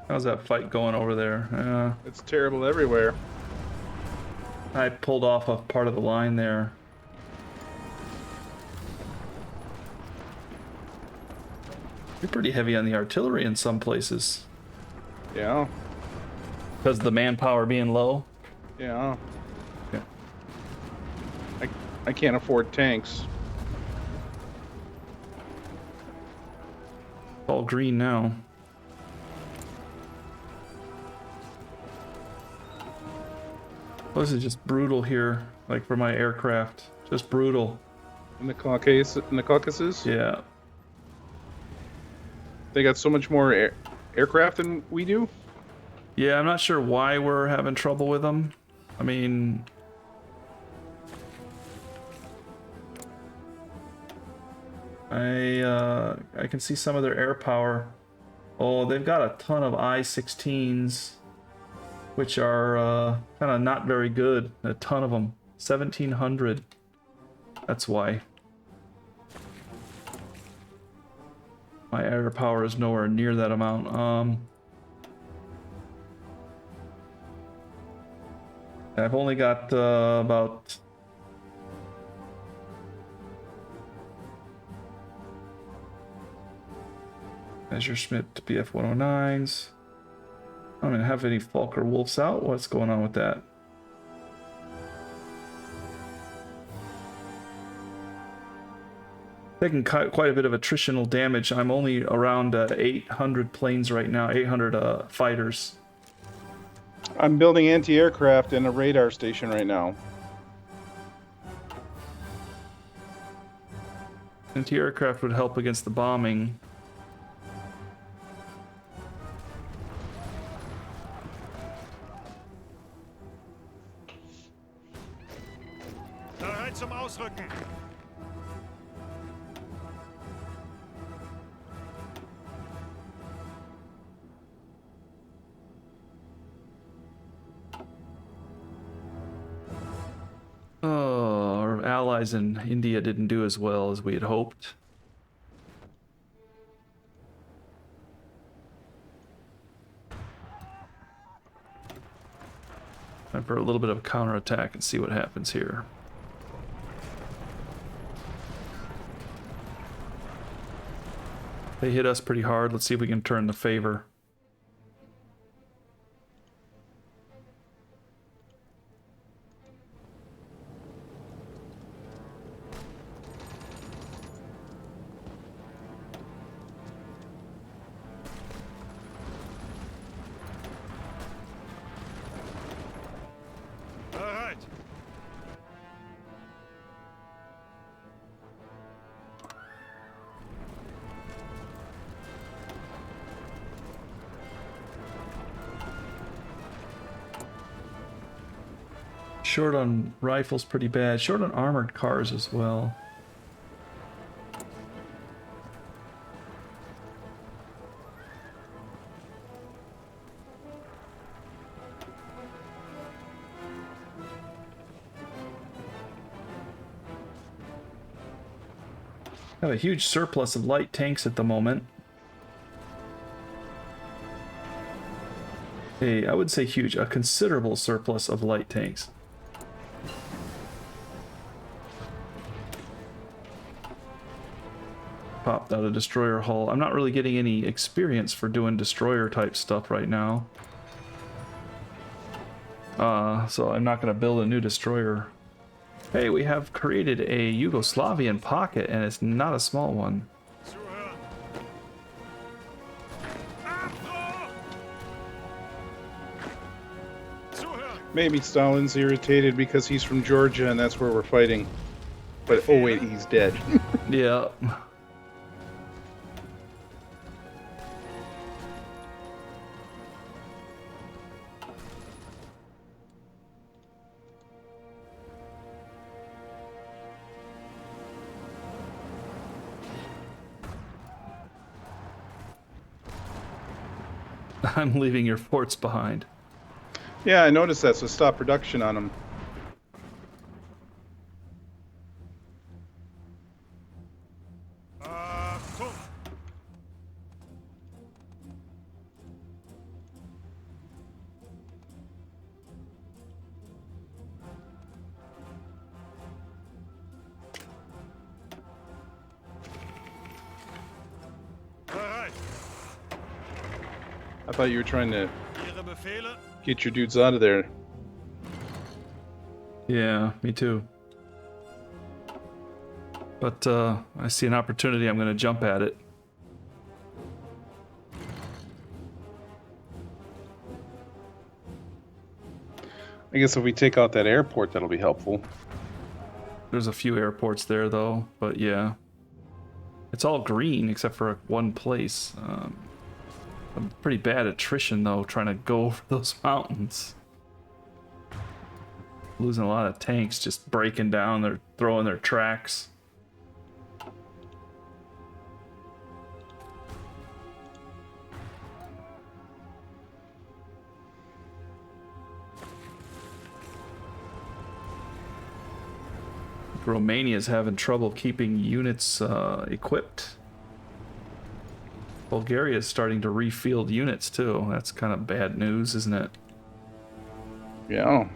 How's that fight going over there? It's terrible everywhere. I pulled off a part of the line there. You're pretty heavy on the artillery in some places. Yeah. Because of the manpower being low. Yeah. Okay. I can't afford tanks. It's all green now. Oh, this is just brutal here, like for my aircraft. Just brutal. In the Caucasus? Yeah. They got so much more aircraft than we do? Yeah, I'm not sure why we're having trouble with them. I mean... I can see some of their air power. Oh, they've got a ton of I-16s, which are kind of not very good. A ton of them. 1,700. That's why. My air power is nowhere near that amount. I've only got about... Messerschmitt to BF 109s. I don't even have any Falker Wolves out. What's going on with that? Taking quite a bit of attritional damage. I'm only around 800 planes right now, 800 fighters. I'm building anti-aircraft and a radar station right now. Anti-aircraft would help against the bombing. Bereit zum Ausrücken. Oh, our allies in India didn't do as well as we had hoped. Time for a little bit of counterattack and see what happens here. They hit us pretty hard. Let's see if we can turn the favor. Bereit. Short on rifles pretty bad. Short on armored cars as well. Have a huge surplus of light tanks at the moment. I would say huge, a considerable surplus of light tanks. Popped out a destroyer hull. I'm not really getting any experience for doing destroyer type stuff right now. So I'm not going to build a new destroyer. Hey, we have created a Yugoslavian pocket, and it's not a small one. Zuhören. Abbruch! Zuhören. Maybe Stalin's irritated because he's from Georgia and that's where we're fighting. But oh wait, he's dead. Yeah. I'm leaving your forts behind. Yeah, I noticed that, so stop production on them. Achtung! Bereit. I thought you were trying to Ihre Befehle. get your dudes out of there. Yeah, me too. But I see an opportunity, I'm going to jump at it. I guess if we take out that airport, that'll be helpful. There's a few airports there, though, but yeah. It's all green except for one place. I'm pretty bad attrition, though, trying to go over those mountains. Losing a lot of tanks, just breaking down, they're throwing their tracks. Romania's having trouble keeping units equipped. Bulgaria's starting to refield units too. That's kind of bad news, isn't it? Yeah.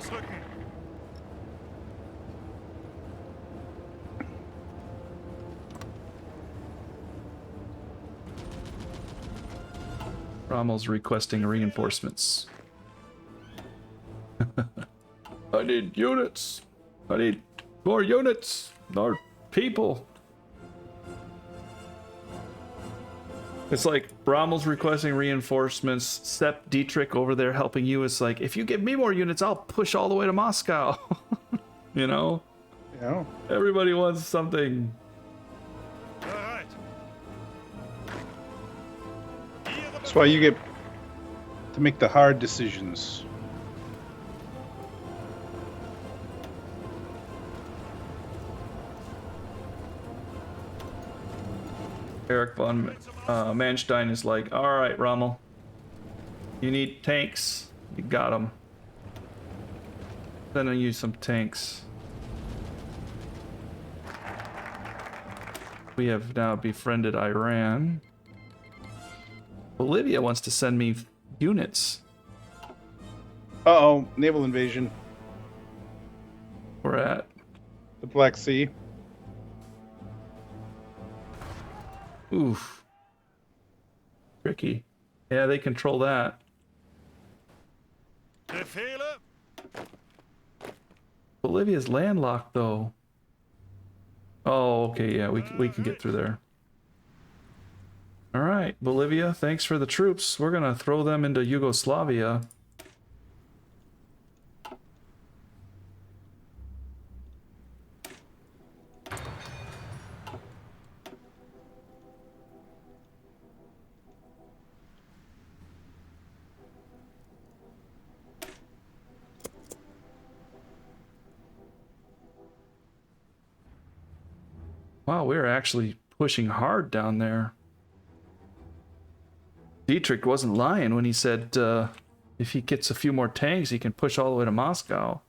Ausrücken. Rommel's requesting reinforcements. I need units. I need more units. More people. It's like Rommel's requesting reinforcements. Sepp Dietrich over there helping you. It's like, if you give me more units, I'll push all the way to Moscow. You know? Yeah. Everybody wants something. Bereit. Ihre That's why you get to make the hard decisions. Eric von Manstein is like, all right, Rommel. You need tanks. You got them. Then I use some tanks. We have now befriended Iran. Bolivia wants to send me units. Uh-oh, naval invasion. We're at. The Black Sea. Oof. Tricky. Yeah, they control that. Befehle. Bolivia's landlocked, though. Oh, okay, yeah, we can get through there. All right, Bolivia, thanks for the troops. We're gonna throw them into Yugoslavia. Wow, we're actually pushing hard down there. Dietrich wasn't lying when he said if he gets a few more tanks, he can push all the way to Moscow.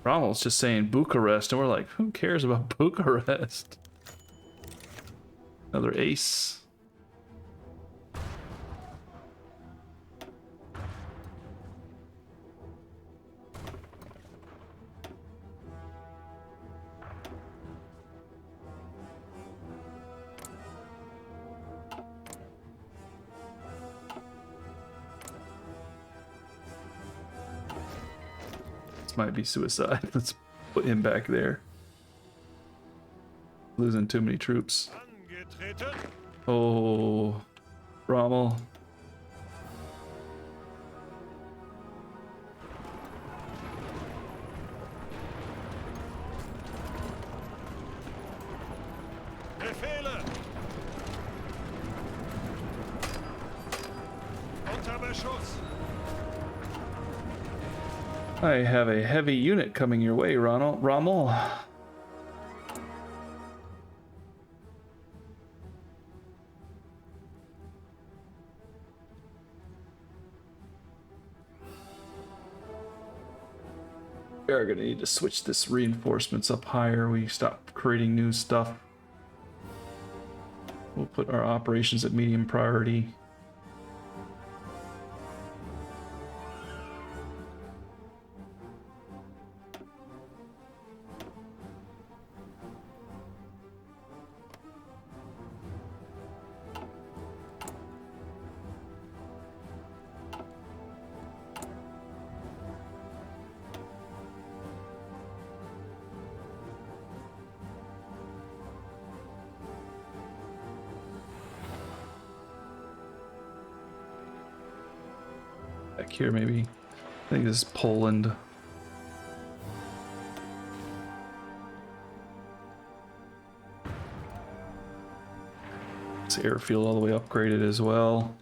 Rommel's just saying Bucharest, and we're like, who cares about Bucharest? Another ace. Might be suicide. Let's put him back there. Losing too many troops. Angetreten. Oh, Rommel. Befehle. Unter Beschuss. I have a heavy unit coming your way, Rommel. We are gonna need to switch this reinforcements up higher. We stop creating new stuff. We'll put our operations at medium priority. Back here, maybe. I think this is Poland. This airfield all the way upgraded as well.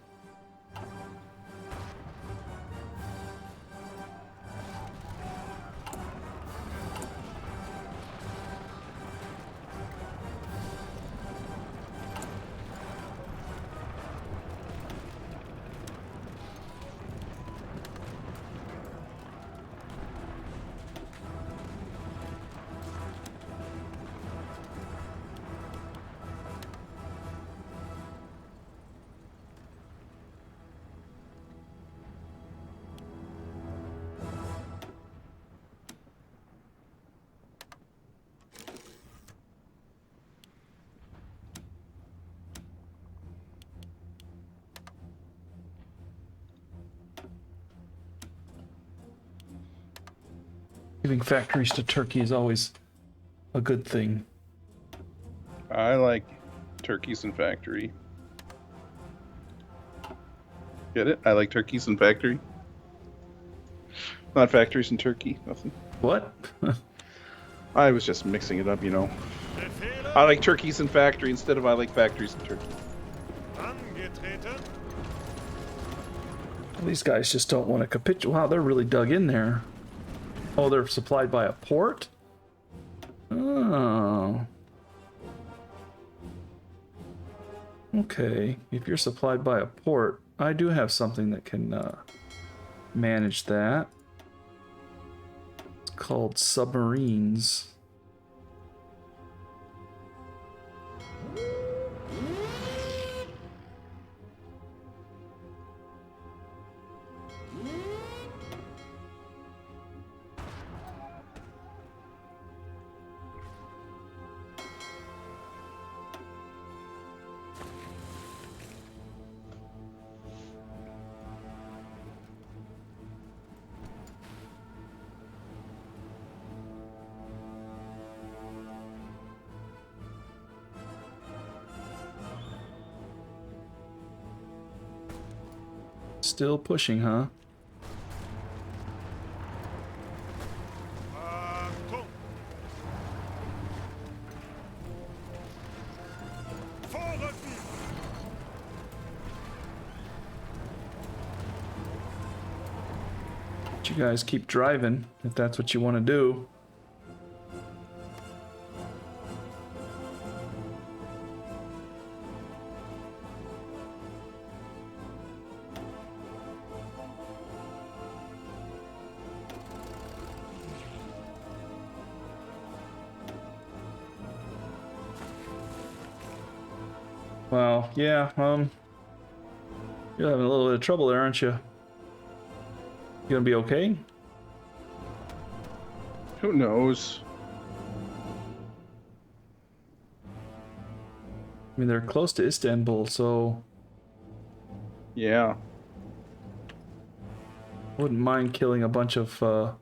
Giving factories to Turkey is always a good thing. I like turkeys and factory. Get it? I like turkeys and factory. Not factories and turkey. Nothing. What? I was just mixing it up, you know. Befehle. I like turkeys and factory instead of I like factories and turkey. Angetreten. These guys just don't want to capitulate. Wow, they're really dug in there. Oh, they're supplied by a port? Oh. Okay, if you're supplied by a port, I do have something that can manage that. It's called submarines. Still pushing, huh? Achtung. Vorrücken. But you guys keep driving if that's what you want to do. Wow, yeah, you're having a little bit of trouble there, aren't you? You gonna be okay? Who knows? I mean, they're close to Istanbul, so Yeah. I wouldn't mind killing a bunch of Bereit.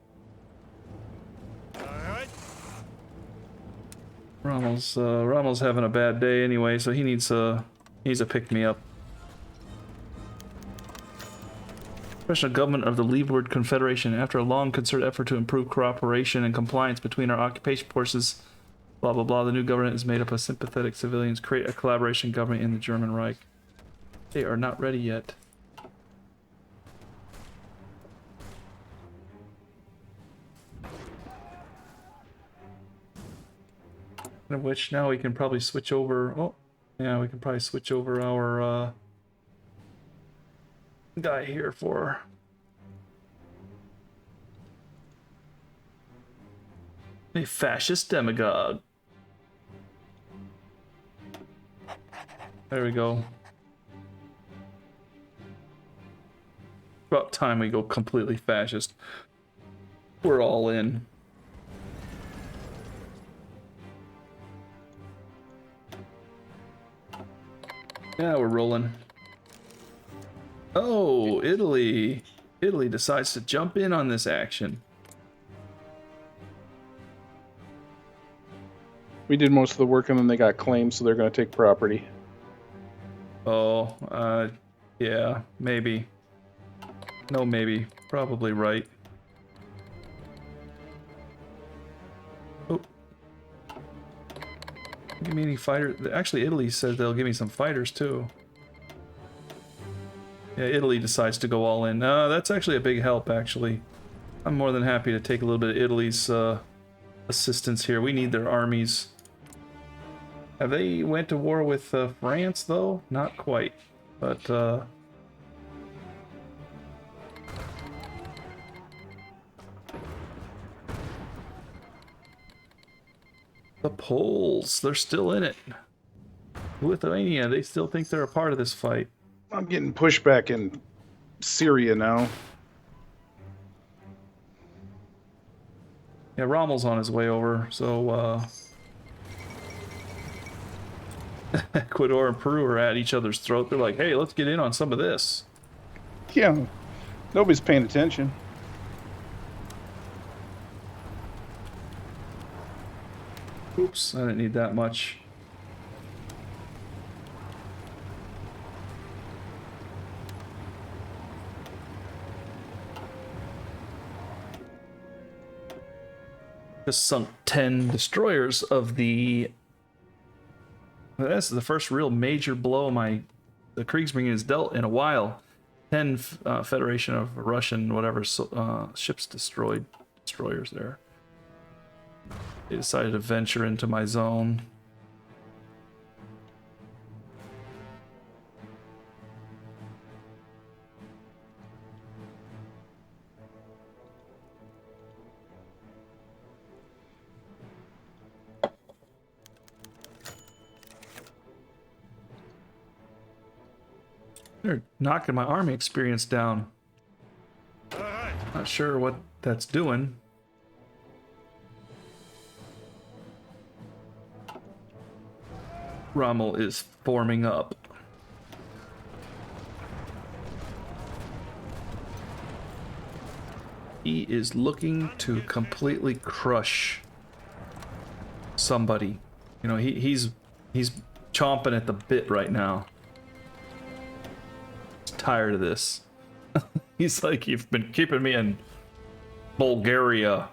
Rommel's having a bad day anyway, so he needs a pick-me-up. Professional government of the Leeward Confederation, after a long concerted effort to improve cooperation and compliance between our occupation forces, blah blah blah, the new government is made up of sympathetic civilians, create a collaboration government in the German Reich. They are not ready yet. Of which now we can probably switch over. Oh, yeah, we can probably switch over our guy here for a fascist demagogue. There we go. About time we go completely fascist. We're all in. Yeah, we're rolling. Oh, Italy. Italy decides to jump in on this action. We did most of the work and then they got claimed, so they're going to take property. Oh, yeah, maybe. No, maybe. Probably right. Oh. Give me any fighters. Actually, Italy says they'll give me some fighters too. Yeah, Italy decides to go all in. That's actually a big help, actually. I'm more than happy to take a little bit of Italy's assistance here. We need their armies. Have they went to war with France, though? Not quite. But, the Poles, they're still in it. Lithuania, they still think they're a part of this fight. I'm getting pushback in Syria now. Yeah, Rommel's on his way over, so, Ecuador and Peru are at each other's throat. They're like, hey, let's get in on some of this. Yeah. Nobody's paying attention. Oops, I didn't need that much. Just sunk 10 destroyers of the... This is the first real major blow the Kriegsmarine has dealt in a while. 10 Federation of Russian whatever ships destroyers there. They decided to venture into my zone. They're knocking my army experience down. All right. Not sure what that's doing. Rommel is forming up. He is looking to completely crush somebody. You know, he's chomping at the bit right now. He's tired of this. He's like, you've been keeping me in Bulgaria.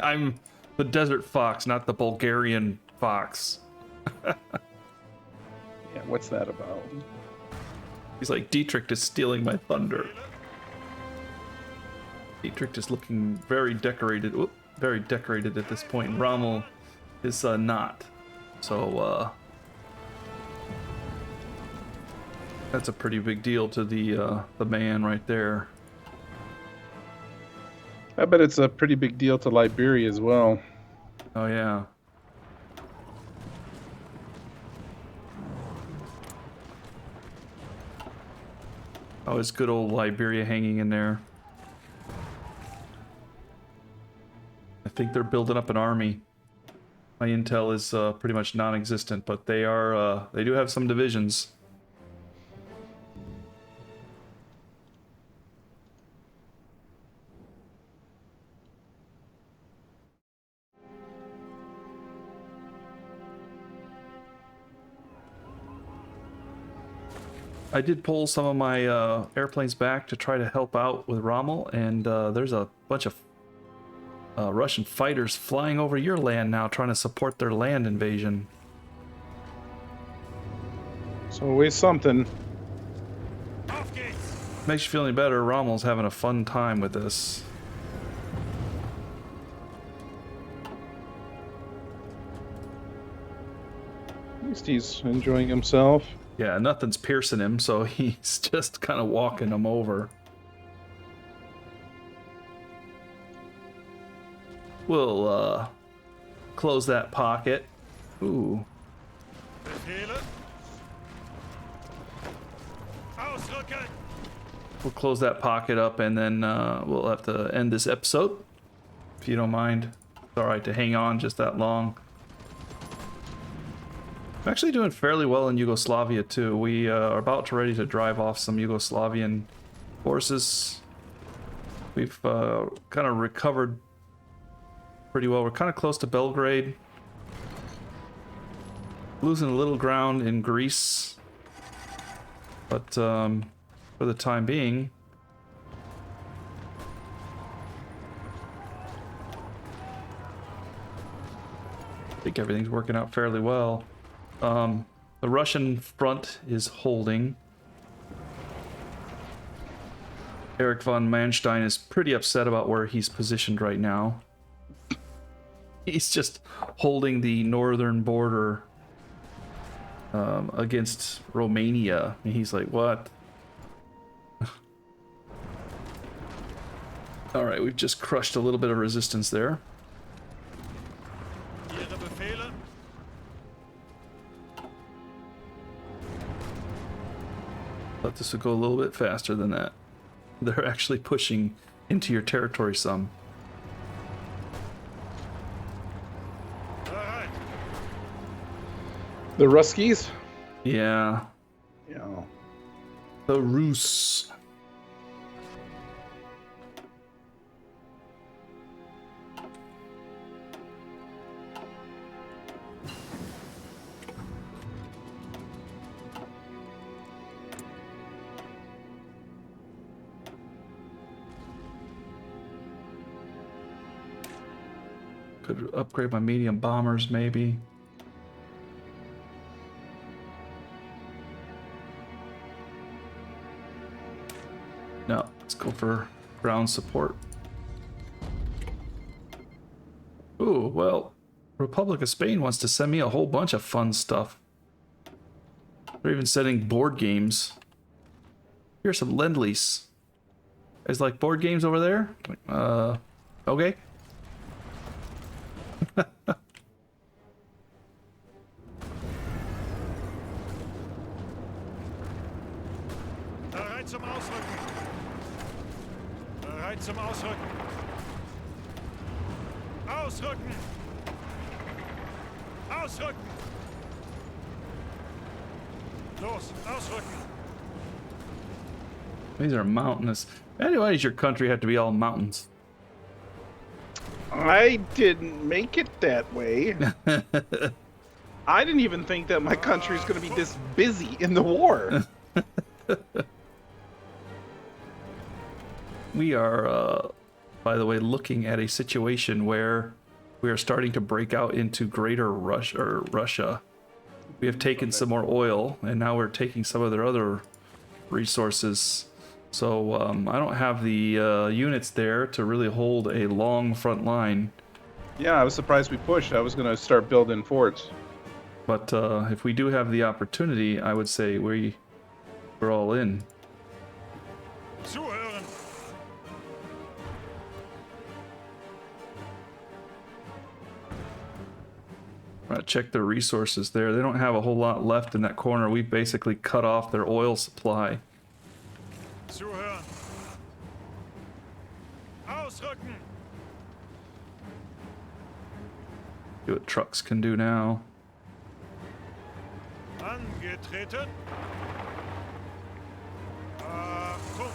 I'm the desert fox, not the Bulgarian fox. Yeah, what's that about? He's like, Dietrich is stealing my thunder. Dietrich is looking very decorated. Whoop, very decorated at this point. Rommel is not. So that's a pretty big deal to the man right there. I bet it's a pretty big deal to Liberia as well. Oh yeah. Oh, it's good old Liberia hanging in there. I think they're building up an army. My intel is pretty much non-existent, but they do have some divisions. I did pull some of my airplanes back to try to help out with Rommel, and there's a bunch of Russian fighters flying over your land now, trying to support their land invasion. It's always something. Auf geht's. Makes you feel any better, Rommel's having a fun time with this. At least he's enjoying himself. Yeah, nothing's piercing him, so he's just kind of walking them over. We'll close that pocket. Ooh. Befehle. Ausrücken. We'll close that pocket up, and then we'll have to end this episode, if you don't mind. It's alright to hang on just that long. I'm actually doing fairly well in Yugoslavia too. We are about to ready to drive off some Yugoslavian forces. We've kind of recovered pretty well. We're kind of close to Belgrade. Losing a little ground in Greece. But for the time being, I think everything's working out fairly well. The Russian front is holding. Erich von Manstein is pretty upset about where he's positioned right now. He's just holding the northern border against Romania. And he's like, what? Alright, we've just crushed a little bit of resistance there. Ihre Befehle. Thought this would go a little bit faster than that. They're actually pushing into your territory some. All right. The Ruskies? Yeah. Yeah. The Rus. Could upgrade my medium bombers, maybe. No, let's go for ground support. Ooh, well, Republic of Spain wants to send me a whole bunch of fun stuff. They're even sending board games. Here's some Lend-Lease. Guys like board games over there? Okay. Bereit zum Ausrücken. Bereit zum Ausrücken. Ausrücken. Ausrücken. Los, ausrücken. These are mountainous. Why does your country have to be all mountains? I didn't make it that way. I didn't even think that my country's going to be this busy in the war. We are, by the way, looking at a situation where we are starting to break out into greater Russia. We have taken some more oil, and now we're taking some of their other resources. So I don't have the units there to really hold a long front line. Yeah, I was surprised we pushed. I was going to start building forts. But if we do have the opportunity, I would say we're all in. Zuhören. Check their resources there. They don't have a whole lot left in that corner. We basically cut off their oil supply. Zuhören. Ausrücken. See what trucks can do now. Angetreten. Achtung.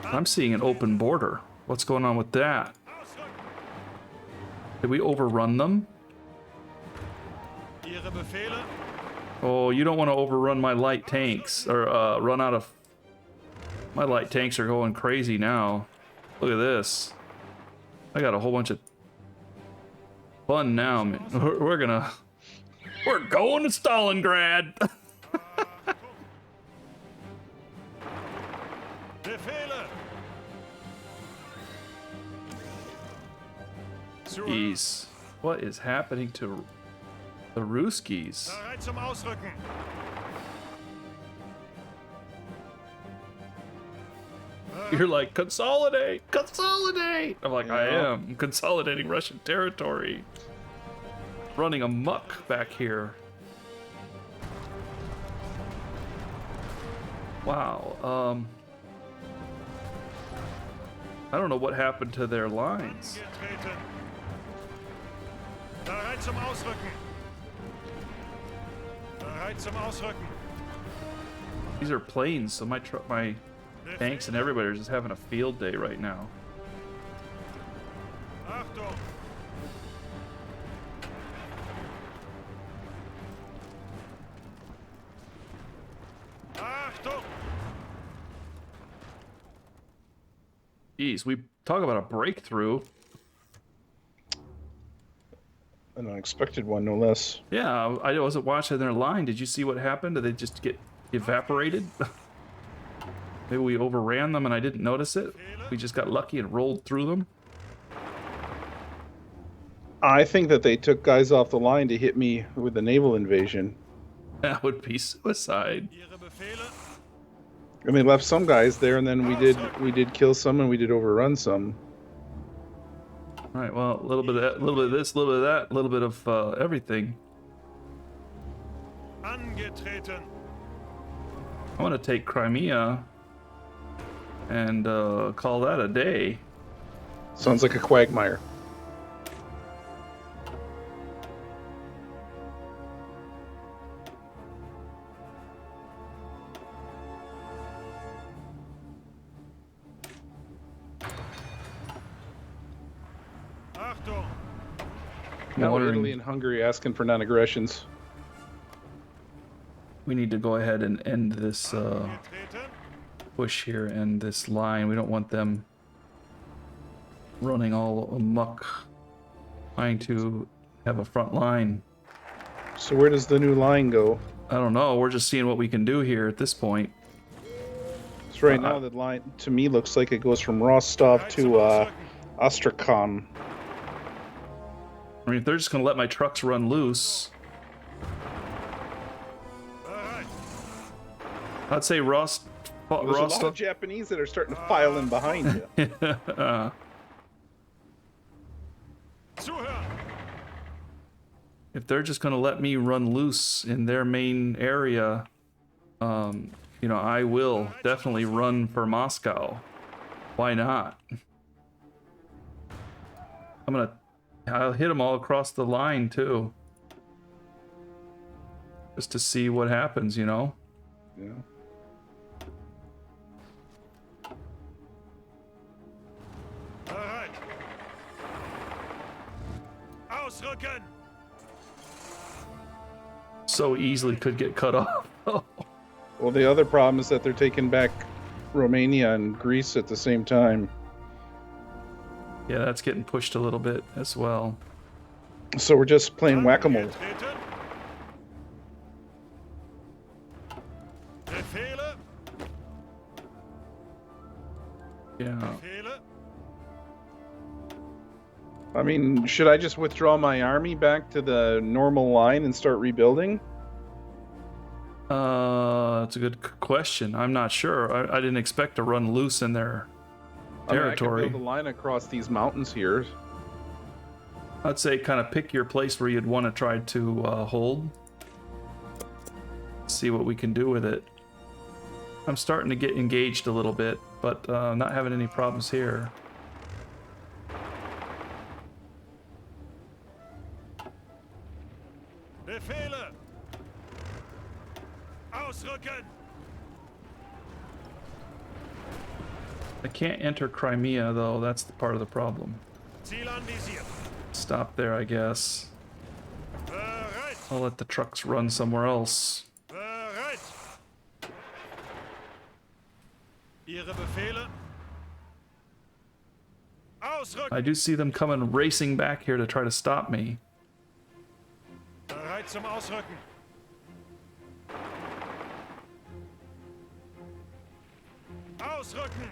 I'm seeing an open border. What's going on with that? Ausrücken. Did we overrun them? Ihre Befehle. Oh, you don't want to overrun my light tanks, or run out of... My light tanks are going crazy now. Look at this. I got a whole bunch of fun now, man. We're going to Stalingrad. Befehle. Zuhören. Jeez, what is happening to the Ruskies? Bereit zum Ausrücken. You're like, consolidate, consolidate. I'm like, I Yeah. am. I'm consolidating Russian territory. Running amok back here. Wow. I don't know what happened to their lines. Angetreten. Bereit zum Ausrücken. Bereit zum Ausrücken. These are planes, so my tanks and everybody are just having a field day right now. Achtung. Achtung. Jeez, we talk about a breakthrough. An unexpected one, no less. Yeah, I wasn't watching their line. Did you see what happened? Did they just get evaporated? Maybe we overran them and I didn't notice it. We just got lucky and rolled through them. I think that they took guys off the line to hit me with the naval invasion. That would be suicide. Ihre Befehle. And they left some guys there, and then we did kill some, and we did overrun some. All right, well, a little bit of that, a little bit of this, a little bit of that, a little bit of everything. Angetreten. I want to take Crimea and call that a day. Sounds like a quagmire. Achtung. Now wondering- Italy and Hungary asking for non-aggressions. We need to go ahead and end this Angetreten. push here and this line. We don't want them running all amok, trying to have a front line. So where does the new line go? I don't know. We're just seeing what we can do here at this point. So right now the line to me looks like it goes from Rostov Bereit zum to Ausrücken. Astrakhan. I mean, if they're just going to let my trucks run loose, Bereit. I'd say There's a lot of Rostov. Japanese that are starting to file in behind you. Zuhören. If they're just going to let me run loose in their main area, you know, I will definitely run for Moscow. Why not? I'll hit them all across the line too. Just to see what happens, you know? Yeah. Bereit. Ausrücken. So easily could get cut off. Well, the other problem is that they're taking back Romania and Greece at the same time. Yeah, that's getting pushed a little bit as well. So we're just playing whack-a-mole. Antreten. Befehle. Yeah. Befehle. I mean, should I just withdraw my army back to the normal line and start rebuilding? That's a good question. I'm not sure. I didn't expect to run loose in their territory. I can build a line across these mountains here. I'd say kind of pick your place where you'd want to try to hold. See what we can do with it. I'm starting to get engaged a little bit, but not having any problems here. Befehle. Ausrücken. I can't enter Crimea, though. That's the part of the problem. Ziel anvisiert. Stop there, I guess. Bereit. I'll let the trucks run somewhere else. Bereit. Ihre Befehle. Ausrücken. I do see them coming racing back here to try to stop me. Bereit zum Ausrücken. Ausrücken.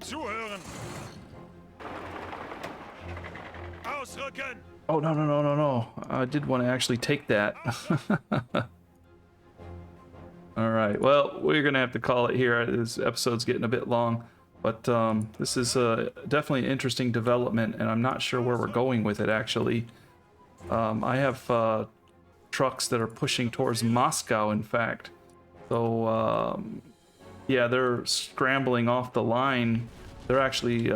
Zuhören. Ausrücken. Oh, no, no, no, no, no. I did want to actually take that. All right. Well, we're going to have to call it here. This episode's getting a bit long. But this is definitely an interesting development, and I'm not sure where we're going with it, actually. I have trucks that are pushing towards Moscow, in fact. So, yeah, they're scrambling off the line. They're actually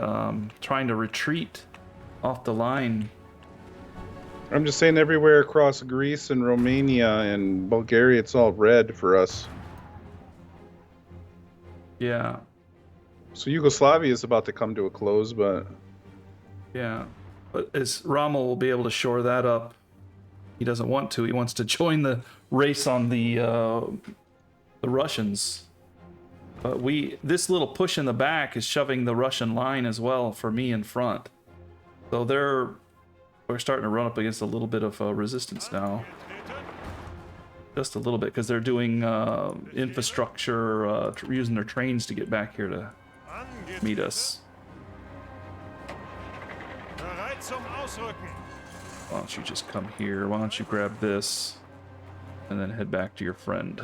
trying to retreat off the line. I'm just saying everywhere across Greece and Romania and Bulgaria, it's all red for us. Yeah. So Yugoslavia is about to come to a close, but Yeah. But as Rommel will be able to shore that up. He doesn't want to. He wants to join the race on the Russians. But this little push in the back is shoving the Russian line as well for me in front. So we're starting to run up against a little bit of resistance now. Just a little bit, because they're doing infrastructure, using their trains to get back here to meet us. Bereit zum Ausrücken. Why don't you just come here? Why don't you grab this and then head back to your friend?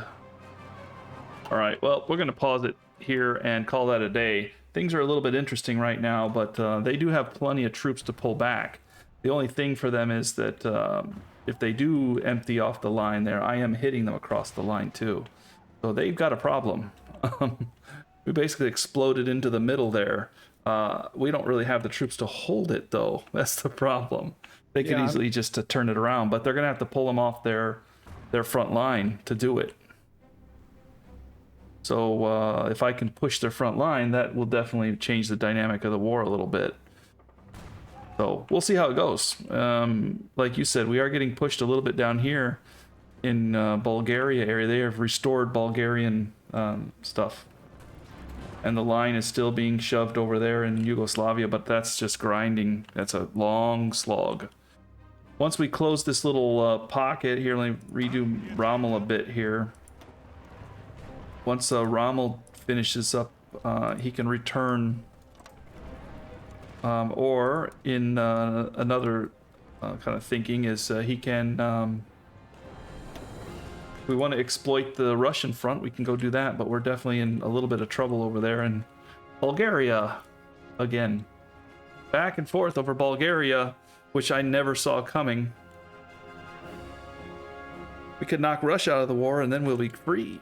All right, well, we're going to pause it here and call that a day. Things are a little bit interesting right now, but they do have plenty of troops to pull back. The only thing for them is that if they do empty off the line there, I am hitting them across the line too. So they've got a problem. We basically exploded into the middle there. We don't really have the troops to hold it, though. That's the problem. They could easily just turn it around, but they're going to have to pull them off their front line to do it. So if I can push their front line, that will definitely change the dynamic of the war a little bit. So we'll see how it goes. Like you said, we are getting pushed a little bit down here in Bulgaria area. They have restored Bulgarian stuff. And the line is still being shoved over there in Yugoslavia, but that's just grinding. That's a long slog. Once we close this little pocket here, let me redo Rommel a bit here. Once Rommel finishes up, he can return. Or in another kind of thinking is he can... if we want to exploit the Russian front, we can go do that, but we're definitely in a little bit of trouble over there in Bulgaria. Again, back and forth over Bulgaria, which I never saw coming. We could knock Russia out of the war and then we'll be free.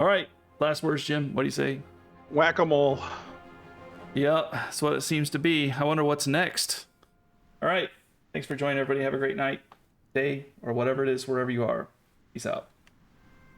All right, last words, Jim. What do you say? Whack-a-mole. Yeah, that's what it seems to be. I wonder what's next. All right, thanks for joining, everybody. Have a great night, day, or whatever it is, wherever you are. Peace out.